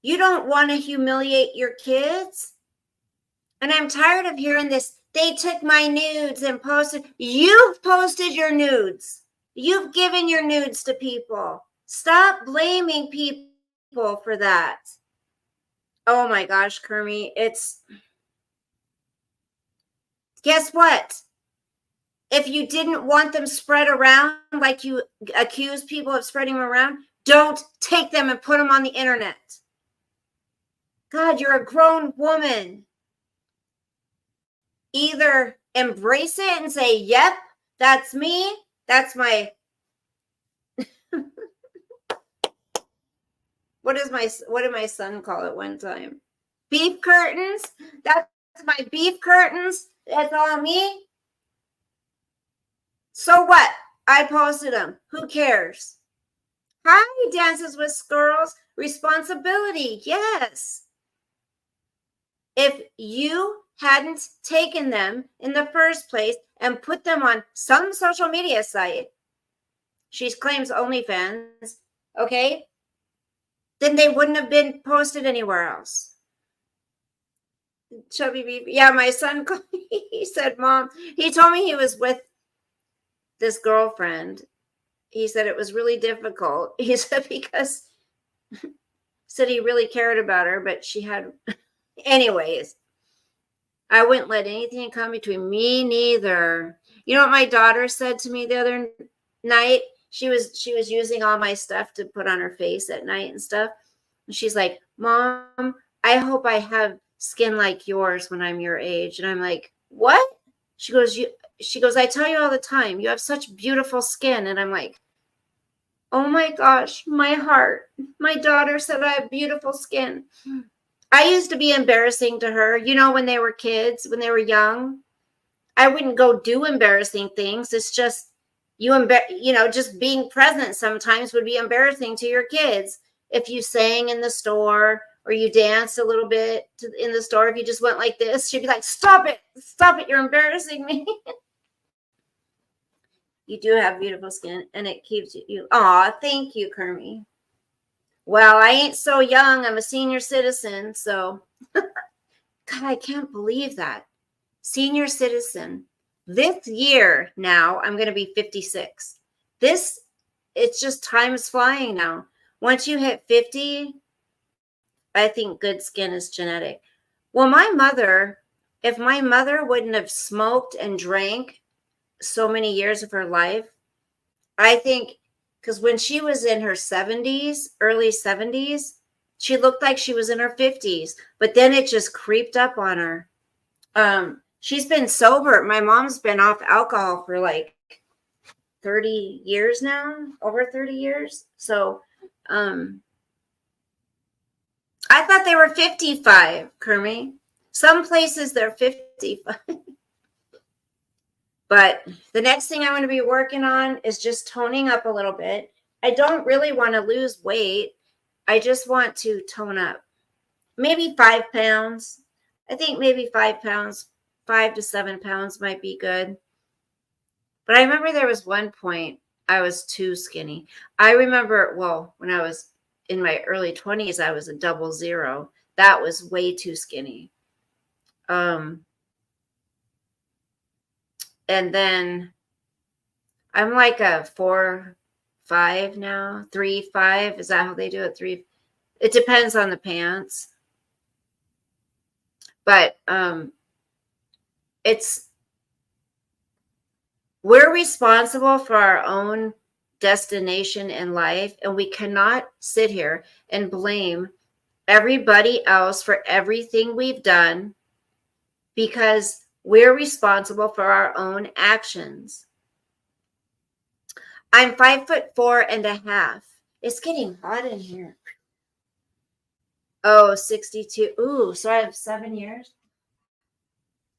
You don't want to humiliate your kids. And I'm tired of hearing this. They took my nudes and posted. You've posted your nudes. You've given your nudes to people. Stop blaming people for that. Oh my gosh, Kermie, guess what? If you didn't want them spread around like you accuse people of spreading them around, don't take them and put them on the internet. God, you're a grown woman. Either embrace it and say, yep, that's me. That's my, what did my son call it one time? Beef curtains. That's my beef curtains. That's all me. So what? I posted them. Who cares? Hi, Dances with Squirrels. Responsibility. Yes. If you hadn't taken them in the first place and put them on some social media site, she claims OnlyFans, okay, then they wouldn't have been posted anywhere else. Chubby beef. Yeah, my son, he said, Mom, he told me he was with this girlfriend. He said it was really difficult. He said because said he really cared about her, but she had, anyways, I wouldn't let anything come between me neither. You know what my daughter said to me the other night? She was using all my stuff to put on her face at night and stuff. And she's like, Mom, I hope I have skin like yours when I'm your age. And I'm like, what? She goes, I tell you all the time, you have such beautiful skin. And I'm like, oh my gosh, my heart. My daughter said I have beautiful skin. I used to be embarrassing to her, when they were kids, when they were young. I wouldn't go do embarrassing things. It's just just being present sometimes would be embarrassing to your kids. If you sang in the store or you danced a little bit in the store, if you just went like this, she'd be like, stop it, you're embarrassing me. You do have beautiful skin and it keeps you. Aw, thank you, Kermie. Well, I ain't so young. I'm a senior citizen, so God, I can't believe that. Senior citizen. This year now, I'm going to be 56. It's just time is flying now. Once you hit 50, I think good skin is genetic. Well, if my mother wouldn't have smoked and drank so many years of her life, I think, because when she was in her 70s, early 70s, she looked like she was in her 50s, but then it just creeped up on her. She's been sober. My mom's been off alcohol for like 30 years now, over 30 years. So, I thought they were 55, Kermie. Some places they're 55. But the next thing I'm going to be working on is just toning up a little bit. I don't really want to lose weight. I just want to tone up. Maybe 5 pounds. I think maybe 5 pounds, 5 to 7 pounds might be good. But I remember there was one point I was too skinny. I remember, well, when I was in my early 20s, I was a 00. That was way too skinny. And then I'm like a 4'5" now, 3'5". Is that how they do it? 3. It depends on the pants. But we're responsible for our own destination in life, and we cannot sit here and blame everybody else for everything we've done, because we're responsible for our own actions. I'm 5'4.5". It's getting hot in here. Oh, 62. Ooh, so I have 7 years.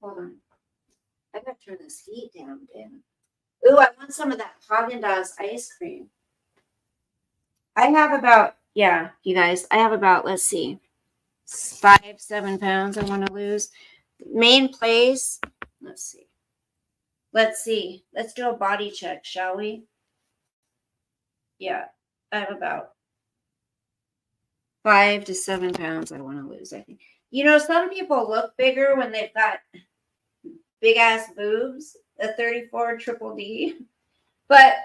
Hold on. I gotta turn this heat down, damn. Ooh, I want some of that Haagen-Dazs ice cream. I have about, yeah, you guys, I have about, let's see, 5-7 pounds I want to lose. Main place, let's see. Let's do a body check, shall we? Yeah, I have about 5 to 7 pounds I want to lose, I think. Some people look bigger when they've got big ass boobs, a 34 triple D, but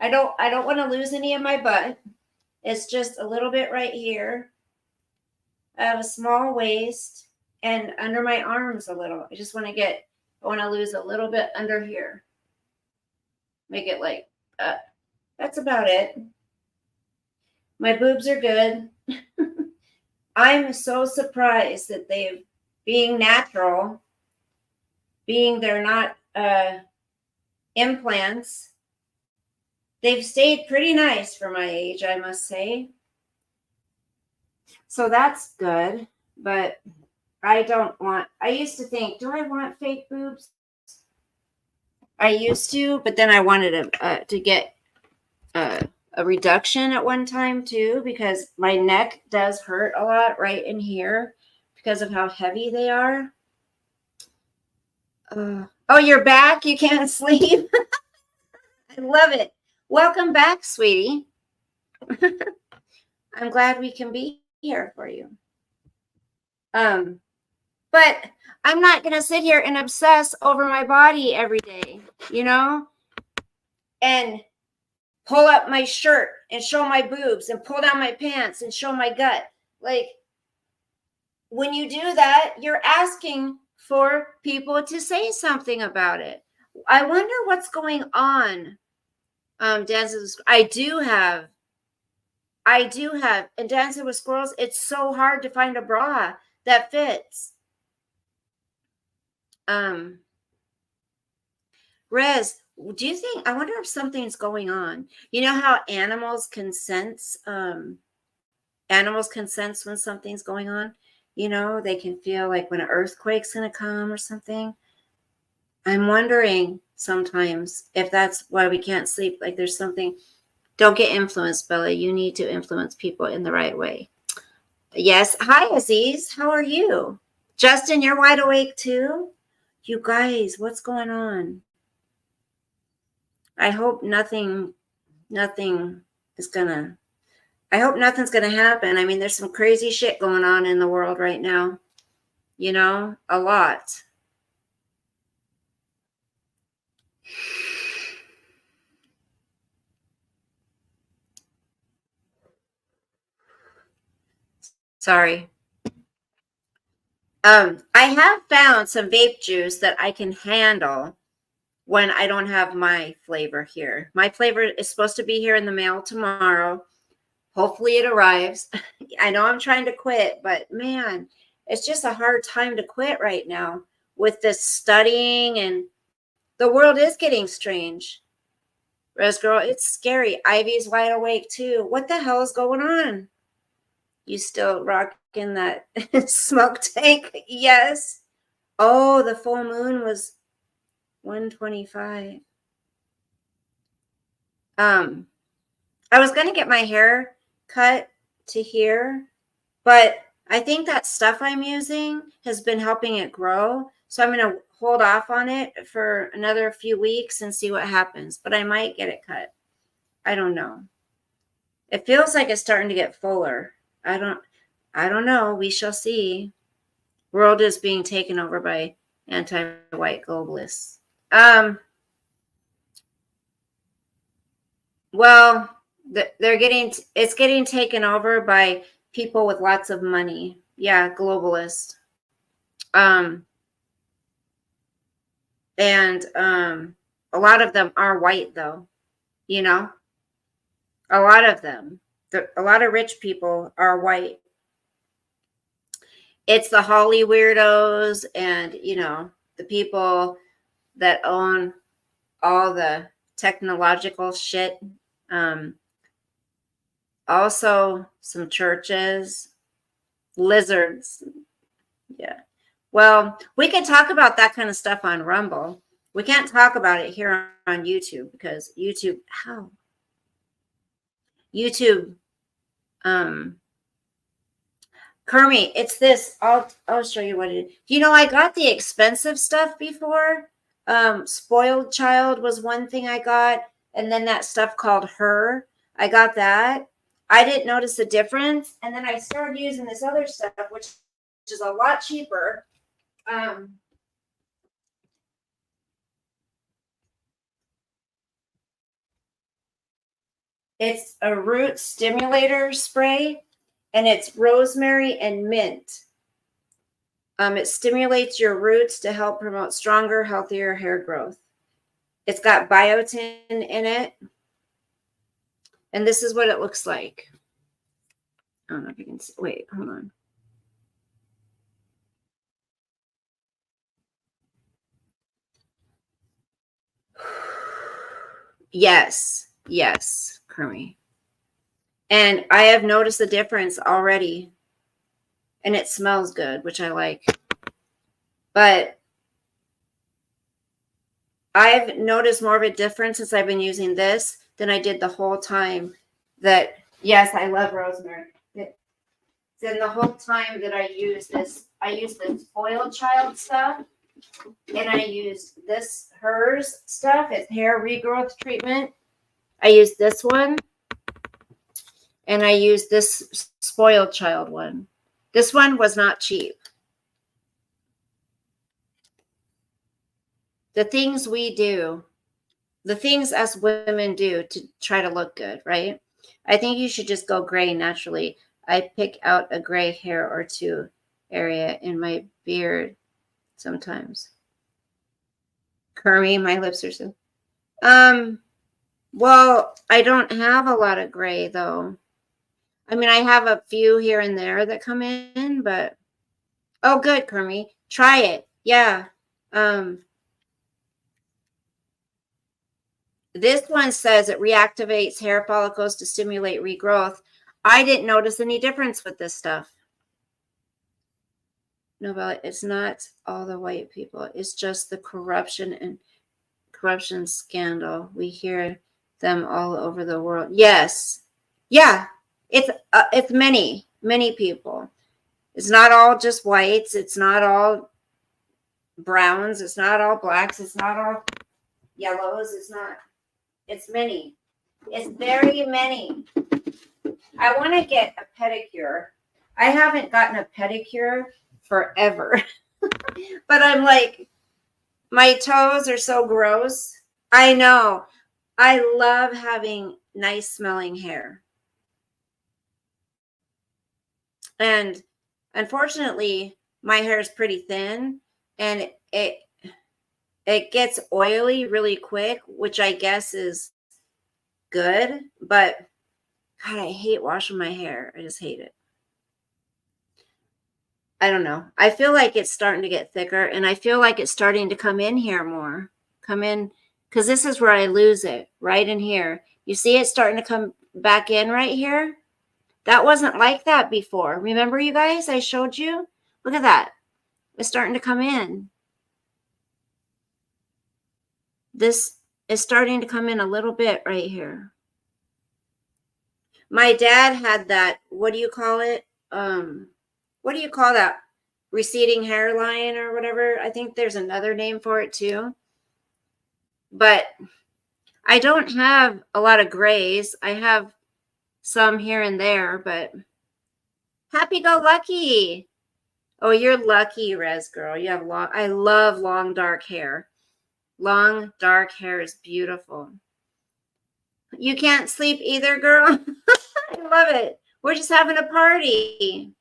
I don't want to lose any of my butt. It's just a little bit right here. I have a small waist and under my arms a little. I want to lose a little bit under here. Make it like, that's about it. My boobs are good. I'm so surprised that being natural, being they're not implants, they've stayed pretty nice for my age, I must say. So that's good, but I used to think, do I want fake boobs? I used to, but then I wanted to get a reduction at one time too, because my neck does hurt a lot right in here because of how heavy they are. Oh, you're back? You can't sleep? I love it. Welcome back, sweetie. I'm glad we can be here for you. But I'm not going to sit here and obsess over my body every day, and pull up my shirt and show my boobs and pull down my pants and show my gut. Like, when you do that, you're asking for people to say something about it. I wonder what's going on. Dances. I do have, and Dancing with Squirrels, it's so hard to find a bra that fits. Rez, do you think, I wonder if something's going on. You know how animals can sense when something's going on? They can feel like when an earthquake's going to come or something. I'm wondering sometimes if that's why we can't sleep. Like there's something. Don't get influenced, Bella. You need to influence people in the right way. Yes. Hi, Aziz. How are you? Justin, you're wide awake too? You guys, what's going on? I hope nothing is gonna, I hope nothing's gonna happen. I mean, there's some crazy shit going on in the world right now. You know, a lot. Sorry. I have found some vape juice that I can handle when I don't have my flavor here. My flavor is supposed to be here in the mail tomorrow. Hopefully it arrives. I know I'm trying to quit, but man, it's just a hard time to quit right now with this studying, and the world is getting strange. Rose girl, it's scary. Ivy's wide awake too. What the hell is going on? You still rocking that smoke tank? Yes. Oh, the full moon was 125. I was going to get my hair cut to here, but I think that stuff I'm using has been helping it grow. So I'm going to hold off on it for another few weeks and see what happens, but I might get it cut. I don't know. It feels like it's starting to get fuller. I don't know. We shall see. World is being taken over by anti-white globalists. Well, it's getting taken over by people with lots of money. Yeah, globalists. And a lot of them are white though, you know? A lot of them. A lot of rich people are white. It's the Holly weirdos and, you know, the people that own all the technological shit. Also some churches, lizards. Yeah. Well, we can talk about that kind of stuff on Rumble. We can't talk about it here on YouTube because YouTube, Kermit, it's this. I'll show you what it is. You know, I got the expensive stuff before. Spoiled Child was one thing I got, and then that stuff called Her. I got that. I didn't notice the difference, and then I started using this other stuff, which is a lot cheaper. It's a root stimulator spray, and it's rosemary and mint. It stimulates your roots to help promote stronger, healthier hair growth. It's got biotin in it. And this is what it looks like. I don't know if you can see. Wait, hold on. Yes, Kermie. And I have noticed the difference already. And it smells good, which I like. But I've noticed more of a difference since I've been using this than I did the whole time that, yes, I love rosemary. Then the whole time that I use this Spoiled Child stuff, and I use this Hers stuff. It's hair regrowth treatment. I use this one, and I use this Spoiled Child one. This one was not cheap. The things we do, the things us women do to try to look good, right? I think you should just go gray naturally. I pick out a gray hair or two area in my beard sometimes. Kermie, my lips are so. Well, I don't have a lot of gray though. I mean, I have a few here and there that come in, but oh, good, Kermie, try it. Yeah. This one says it reactivates hair follicles to stimulate regrowth. I didn't notice any difference with this stuff. No, it's not all the white people. It's just the corruption scandal. We hear them all over the world. Yes. Yeah. It's many people. It's not all just whites. It's not all browns. It's not all blacks. It's not all yellows. It's many. It's very many. I want to get a pedicure. I haven't gotten a pedicure forever. But I'm like, my toes are so gross. I know. I love having nice smelling hair. And unfortunately, my hair is pretty thin and it gets oily really quick, which I guess is good, but God, I hate washing my hair. I just hate it. I don't know. I feel like it's starting to get thicker and I feel like it's starting to come in here more. Come in, because this is where I lose it, right in here. You see it starting to come back in right here? That wasn't like that before. Remember, you guys, I showed you? Look at that. It's starting to come in. This is starting to come in a little bit right here. My dad had that, what do you call it? What do you call that? Receding hairline or whatever. I think there's another name for it too. But I don't have a lot of grays. I have some here and there, but happy-go-lucky. Oh, you're lucky, Res Girl. You have I love long, dark hair. Long, dark hair is beautiful. You can't sleep either, girl? I love it. We're just having a party.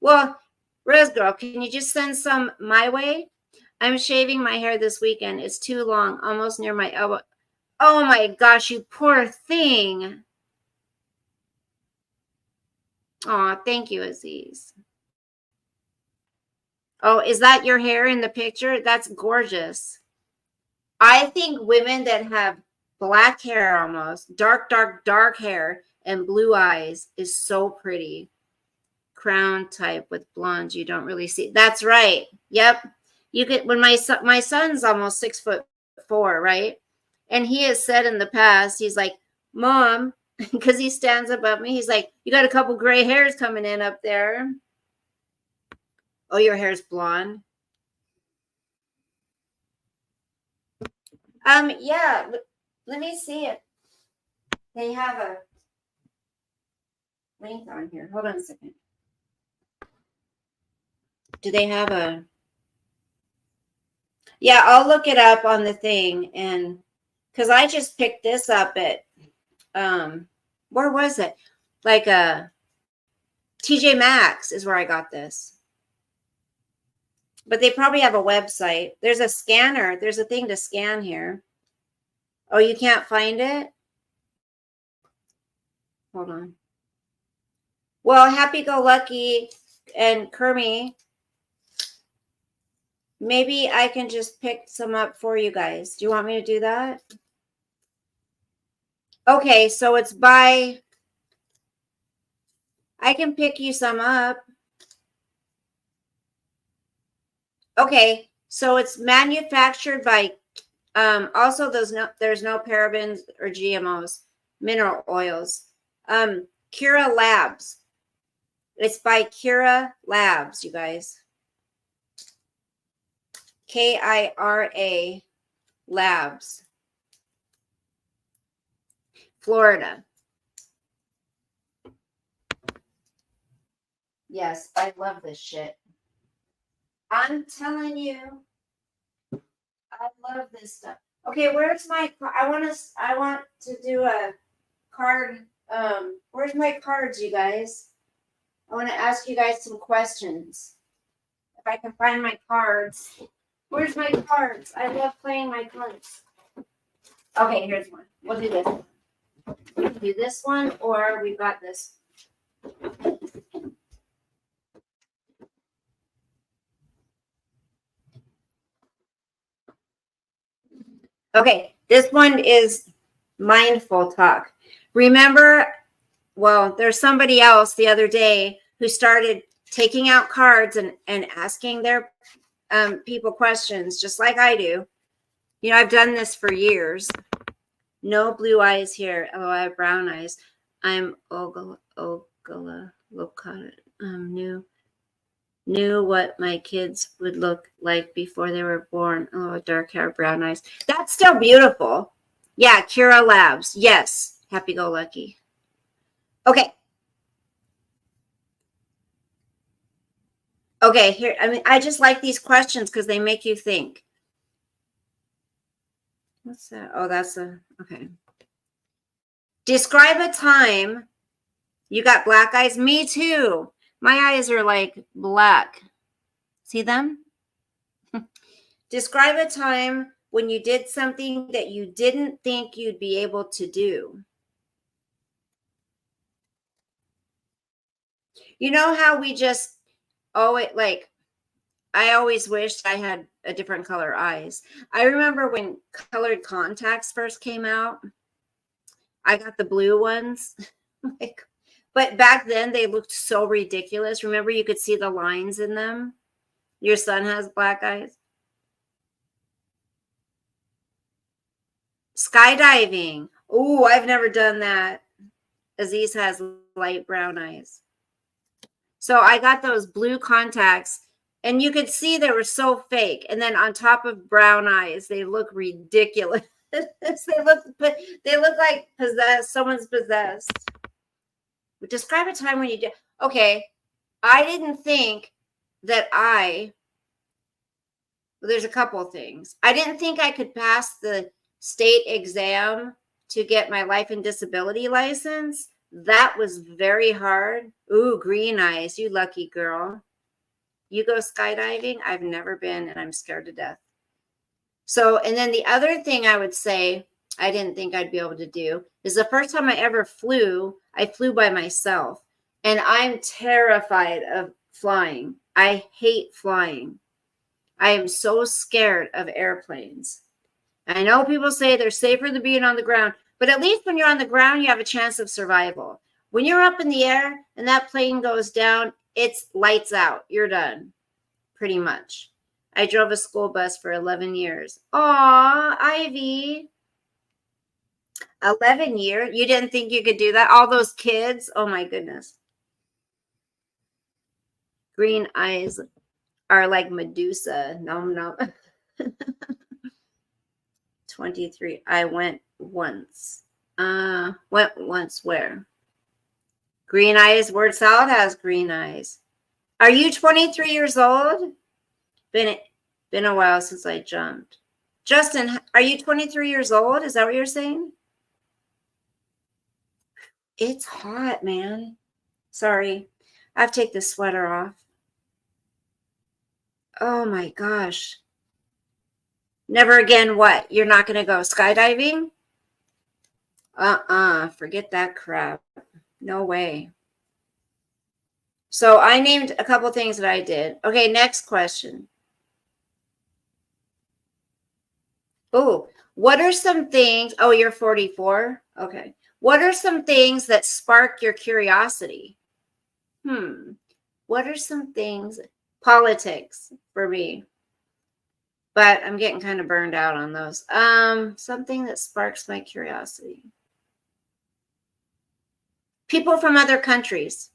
Well, Res Girl, can you just send some my way? I'm shaving my hair this weekend. It's too long, almost near my elbow. Oh my gosh, you poor thing. Oh, thank you, Aziz. Oh, is that your hair in the picture? That's gorgeous. I think women that have black hair almost, dark hair and blue eyes is so pretty. Crown type with blonde, you don't really see. That's right. Yep. You could, when my son's almost 6'4", right? And he has said in the past, he's like, Mom, because he stands above me, he's like, you got a couple gray hairs coming in up there. Oh, your hair's blonde. Yeah, let me see it. They have a link on here. Hold on a second. Do they have a? Yeah, I'll look it up on the thing, and because I just picked this up at where was it? Like TJ Maxx is where I got this. But they probably have a website. There's a scanner. There's a thing to scan here. Oh, you can't find it? Hold on. Well, happy-go-lucky and Kermie, maybe I can just pick some up for you guys. Do you want me to do that? Okay, so it's by, I can pick you some up. Okay, so it's manufactured by, also there's no parabens or GMOs, mineral oils. Kira Labs. It's by Kira Labs, you guys. Kira Labs. Florida. Yes, I love this shit. I'm telling you, I love this stuff. Okay, where's my? I want to do a card. Where's my cards, you guys? I want to ask you guys some questions. If I can find my cards. Where's my cards? I love playing my cards. Okay, here's one. We'll do this. We can do this one, or we've got this. Okay, this one is mindful talk. Remember, well, there's somebody else the other day who started taking out cards and asking their people questions, just like I do. You know, I've done this for years. No blue eyes here. Oh, I have brown eyes. I'm Ogala Lokata. Knew what my kids would look like before they were born. Oh, dark hair, brown eyes. That's still beautiful. Yeah, Kira Labs. Yes. Happy go lucky. Okay. Okay, here. I mean, I just like these questions because they make you think. What's that? Oh, that's a okay. Describe a time you got black eyes. Me too. My eyes are like black. See them? Describe a time when you did something that you didn't think you'd be able to do. You know how we just always like, I always wished I had a different color eyes. I remember when colored contacts first came out, I got the blue ones. Like, but back then they looked so ridiculous. Remember, you could see the lines in them. Your son has black eyes. Skydiving. Oh, I've never done that. Aziz has light brown eyes. So I got those blue contacts, and you could see they were so fake. And then on top of brown eyes, they look ridiculous. they look like possessed. Someone's possessed. Describe a time when you did. Okay, I didn't think that there's a couple of things. I didn't think I could pass the state exam to get my life and disability license. That was very hard. Ooh, green eyes. You lucky girl. You go skydiving? I've never been, and I'm scared to death. So, and then the other thing I would say I didn't think I'd be able to do is the first time I ever flew, I flew by myself. And I'm terrified of flying. I hate flying. I am so scared of airplanes. I know people say they're safer than being on the ground, but at least when you're on the ground, you have a chance of survival. When you're up in the air and that plane goes down, it's lights out. You're done, pretty much. I drove a school bus for 11 years. Aw, Ivy. 11 years? You didn't think you could do that? All those kids? Oh, my goodness. Green eyes are like Medusa. No. 23. I went once. Went once where? Green eyes. Word Salad has green eyes. Are you 23 years old? Been a while since I jumped. Justin, are you 23 years old? Is that what you're saying? It's hot, man. Sorry. I have to take this sweater off. Oh my gosh. Never again what? You're not going to go skydiving? Forget that crap. No way. So I named a couple things that I did. Okay, next question. Oh, what are some things? Oh, you're 44? Okay. What are some things that spark your curiosity? What are some things? Politics for me. But I'm getting kind of burned out on those. Something that sparks my curiosity. People from other countries.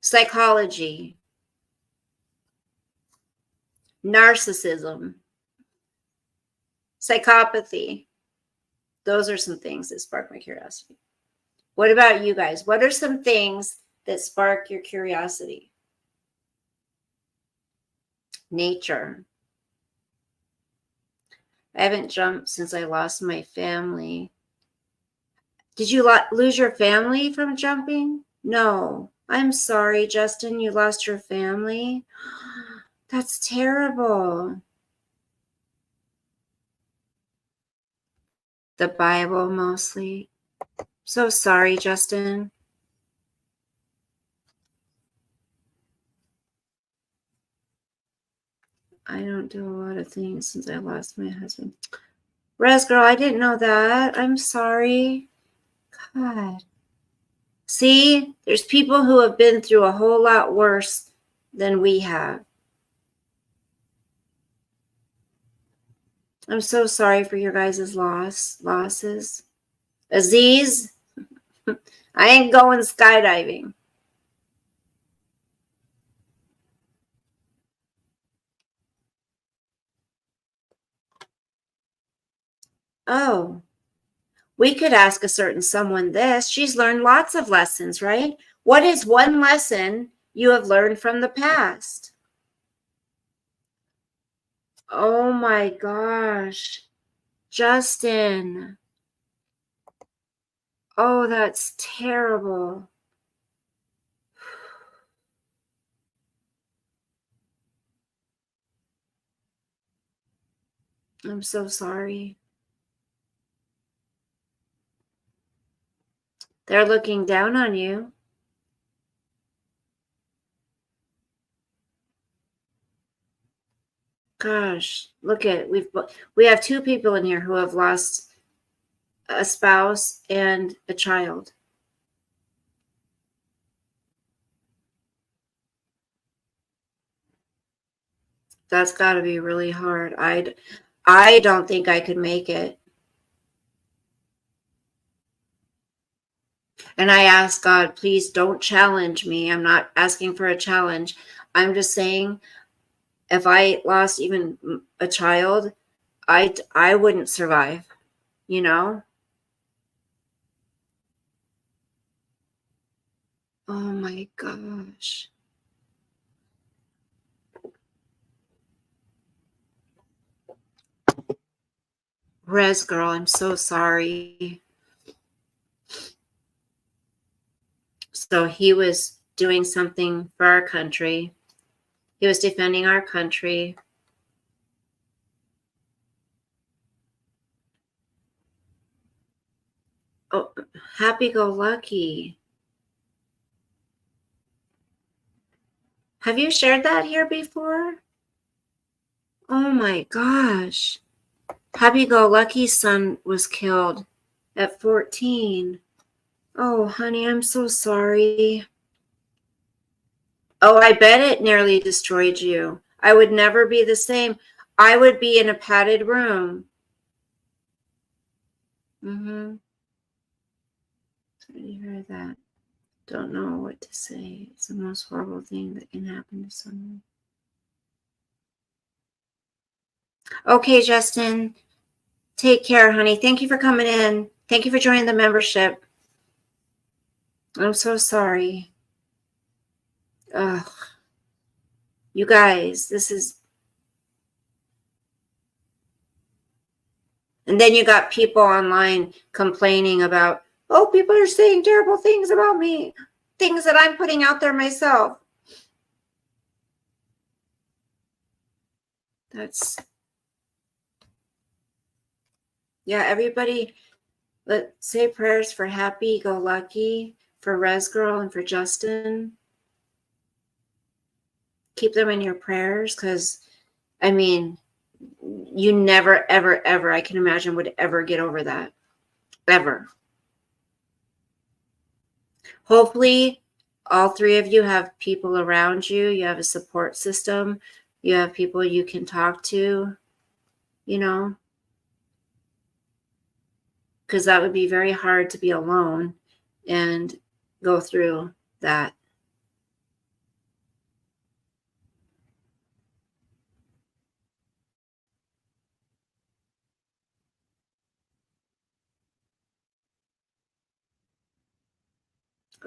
Psychology. Narcissism. Psychopathy. Those are some things that spark my curiosity. What about you guys? What are some things that spark your curiosity? Nature. I haven't jumped since I lost my family. Did you lose your family from jumping? No. I'm sorry, Justin, you lost your family. That's terrible. The Bible mostly. So sorry, Justin. I don't do a lot of things since I lost my husband. Res girl, I didn't know that. I'm sorry. God. See, there's people who have been through a whole lot worse than we have. I'm so sorry for your guys' losses. Aziz, I ain't going skydiving. Oh, we could ask a certain someone this. She's learned lots of lessons, right? What is one lesson you have learned from the past? Oh my gosh. Justin. Oh, that's terrible. I'm so sorry. They're looking down on you. Gosh, look at we have two people in here who have lost a spouse and a child. That's got to be really hard. I don't think I could make it. And I ask God, please don't challenge me. I'm not asking for a challenge. I'm just saying if I lost even a child, I wouldn't survive, you know? Oh my gosh. Res girl, I'm so sorry. So he was doing something for our country. He was defending our country. Oh, happy-go-lucky. Have you shared that here before? Oh my gosh. Happy-go-lucky's son was killed at 14. Oh, honey, I'm so sorry. Oh, I bet it nearly destroyed you. I would never be the same. I would be in a padded room. Mm-hmm. Sorry to hear that. Don't know what to say. It's the most horrible thing that can happen to someone. Okay, Justin. Take care, honey. Thank you for coming in. Thank you for joining the membership. I'm so sorry. Ugh. You guys, this is... And then you got people online complaining about, oh, people are saying terrible things about me. Things that I'm putting out there myself. That's... Yeah, everybody, let's say prayers for Happy-Go-Lucky, for Res Girl, and for Justin. Keep them in your prayers because, I mean, you never, ever, ever, I can imagine, would ever get over that. Ever. Hopefully, all three of you have people around you. You have a support system. You have people you can talk to, you know, because that would be very hard to be alone and go through that.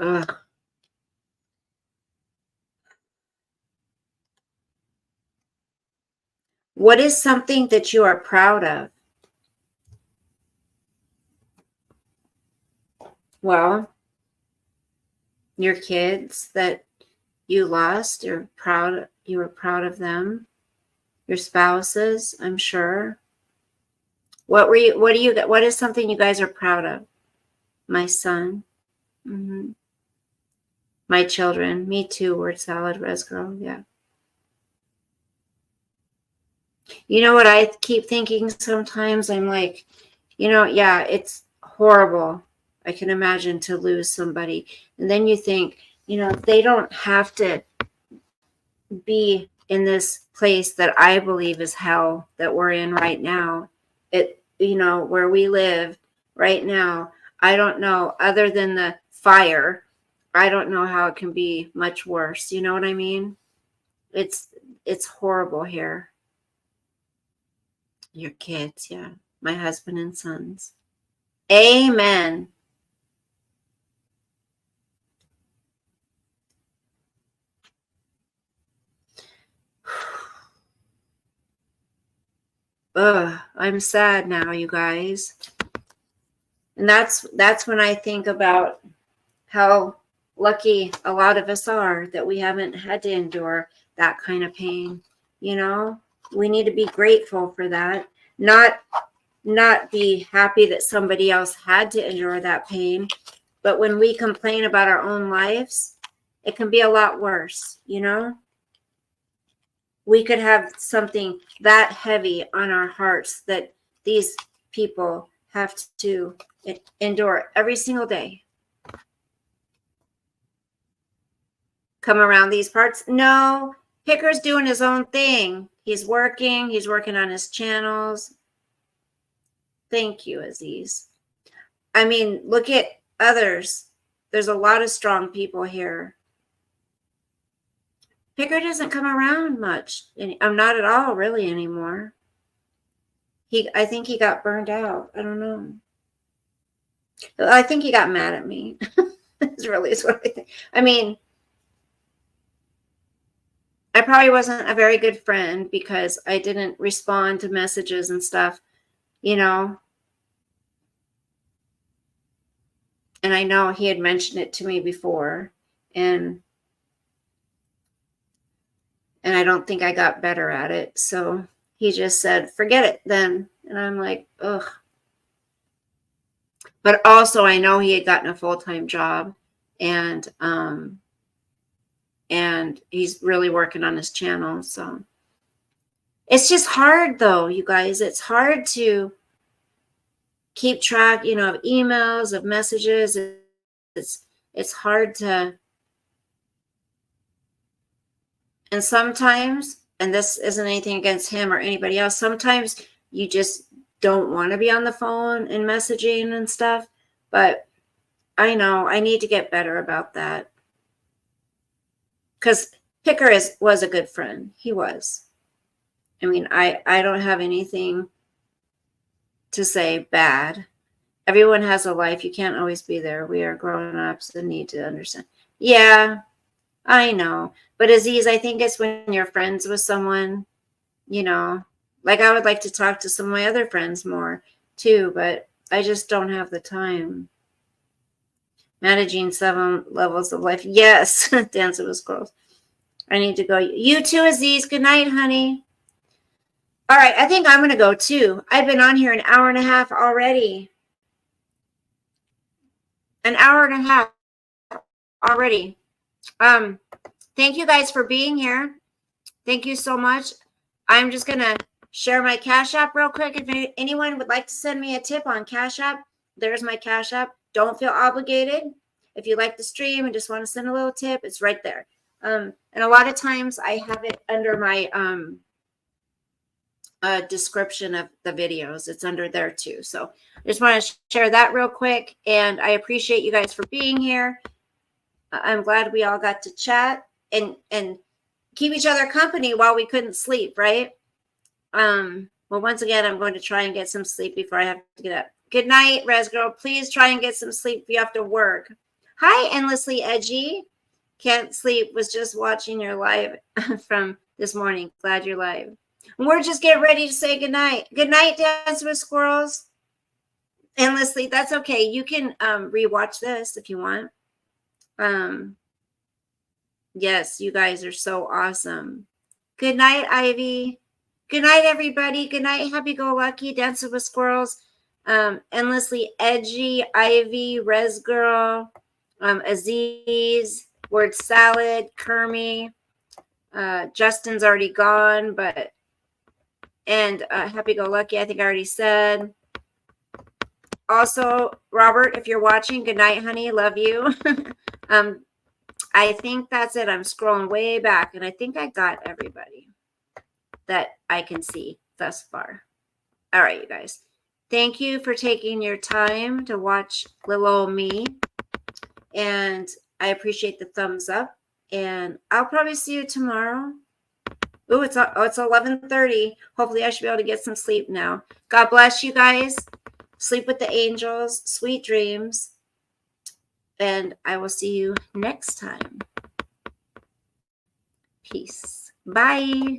Ugh. What is something that you are proud of? Well, your kids that you lost, you were proud of them. Your spouses, I'm sure. What is something you guys are proud of? My son. Mm-hmm. My children. Me too, word salad, res girl. Yeah. You know what I keep thinking sometimes? I'm like, yeah, it's horrible I can imagine to lose somebody. And then you think, you know, they don't have to be in this place that I believe is hell that we're in right now. It, you know, where we live right now, I don't know, other than the fire, I don't know how it can be much worse. You know what I mean? It's horrible here. Your kids, yeah. My husband and sons. Amen. Ugh, I'm sad now, you guys. And that's when I think about how lucky a lot of us are that we haven't had to endure that kind of pain. You know, we need to be grateful for that, not be happy that somebody else had to endure that pain. But when we complain about our own lives, it can be a lot worse, you know? We could have something that heavy on our hearts that these people have to endure every single day. Come around these parts? No, Picker's doing his own thing. He's working on his channels. Thank you, Aziz. I mean, look at others. There's a lot of strong people here. Picker doesn't come around much. I'm not at all really anymore. I think he got burned out. I don't know. I think he got mad at me. That's really what I think. I mean, I probably wasn't a very good friend because I didn't respond to messages and stuff, you know. And I know he had mentioned it to me before, and I don't think I got better at it. So he just said, forget it then. And I'm like, ugh. But also I know he had gotten a full-time job, and he's really working on his channel. So it's just hard though, you guys. It's hard to keep track, you know, of emails, of messages. It's hard to, and sometimes, and this isn't anything against him or anybody else, sometimes you just don't want to be on the phone and messaging and stuff. But I know I need to get better about that, because Picker was a good friend. He was. I mean, I don't have anything to say bad. Everyone has a life. You can't always be there. We are grown-ups and need to understand. Yeah, I know. But Aziz, I think it's when you're friends with someone, you know, like I would like to talk to some of my other friends more too, but I just don't have the time. Managing 7 levels of life. Yes, Dancing with Squirrels. I need to go. You too, Aziz. Good night, honey. All right, I think I'm going to go too. I've been on here an hour and a half already. An hour and a half already. Thank you guys for being here. Thank you so much. I'm just going to share my Cash App real quick. If anyone would like to send me a tip on Cash App, there's my Cash App. Don't feel obligated. If you like the stream and just want to send a little tip, it's right there. And a lot of times I have it under my description of the videos. It's under there too. So I just want to share that real quick. And I appreciate you guys for being here. I'm glad we all got to chat and keep each other company while we couldn't sleep, right? Well, once again, I'm going to try and get some sleep before I have to get up. Good night, Res Girl. Please try and get some sleep if you have to work. Hi, Endlessly Edgy. Can't sleep. Was just watching your live from this morning. Glad you're live. We're just getting ready to say good night. Good night, Dance with Squirrels. Endlessly. That's okay. You can rewatch this if you want. Yes, you guys are so awesome. Good night, Ivy. Good night, everybody. Good night, Happy Go Lucky, Dancing with Squirrels, Endlessly Edgy, Ivy, Res Girl, Aziz, Word Salad, Kermie. Justin's already gone, and Happy Go Lucky, I think I already said. also, Robert, if you're watching, good night, honey. Love you. I think that's it. I'm scrolling way back, and I think I got everybody that I can see thus far. All right, you guys. Thank you for taking your time to watch little old me. And I appreciate the thumbs up. And I'll probably see you tomorrow. Oh, it's 11:30. Hopefully I should be able to get some sleep now. God bless you guys. Sleep with the angels. Sweet dreams. And I will see you next time. Peace. Bye.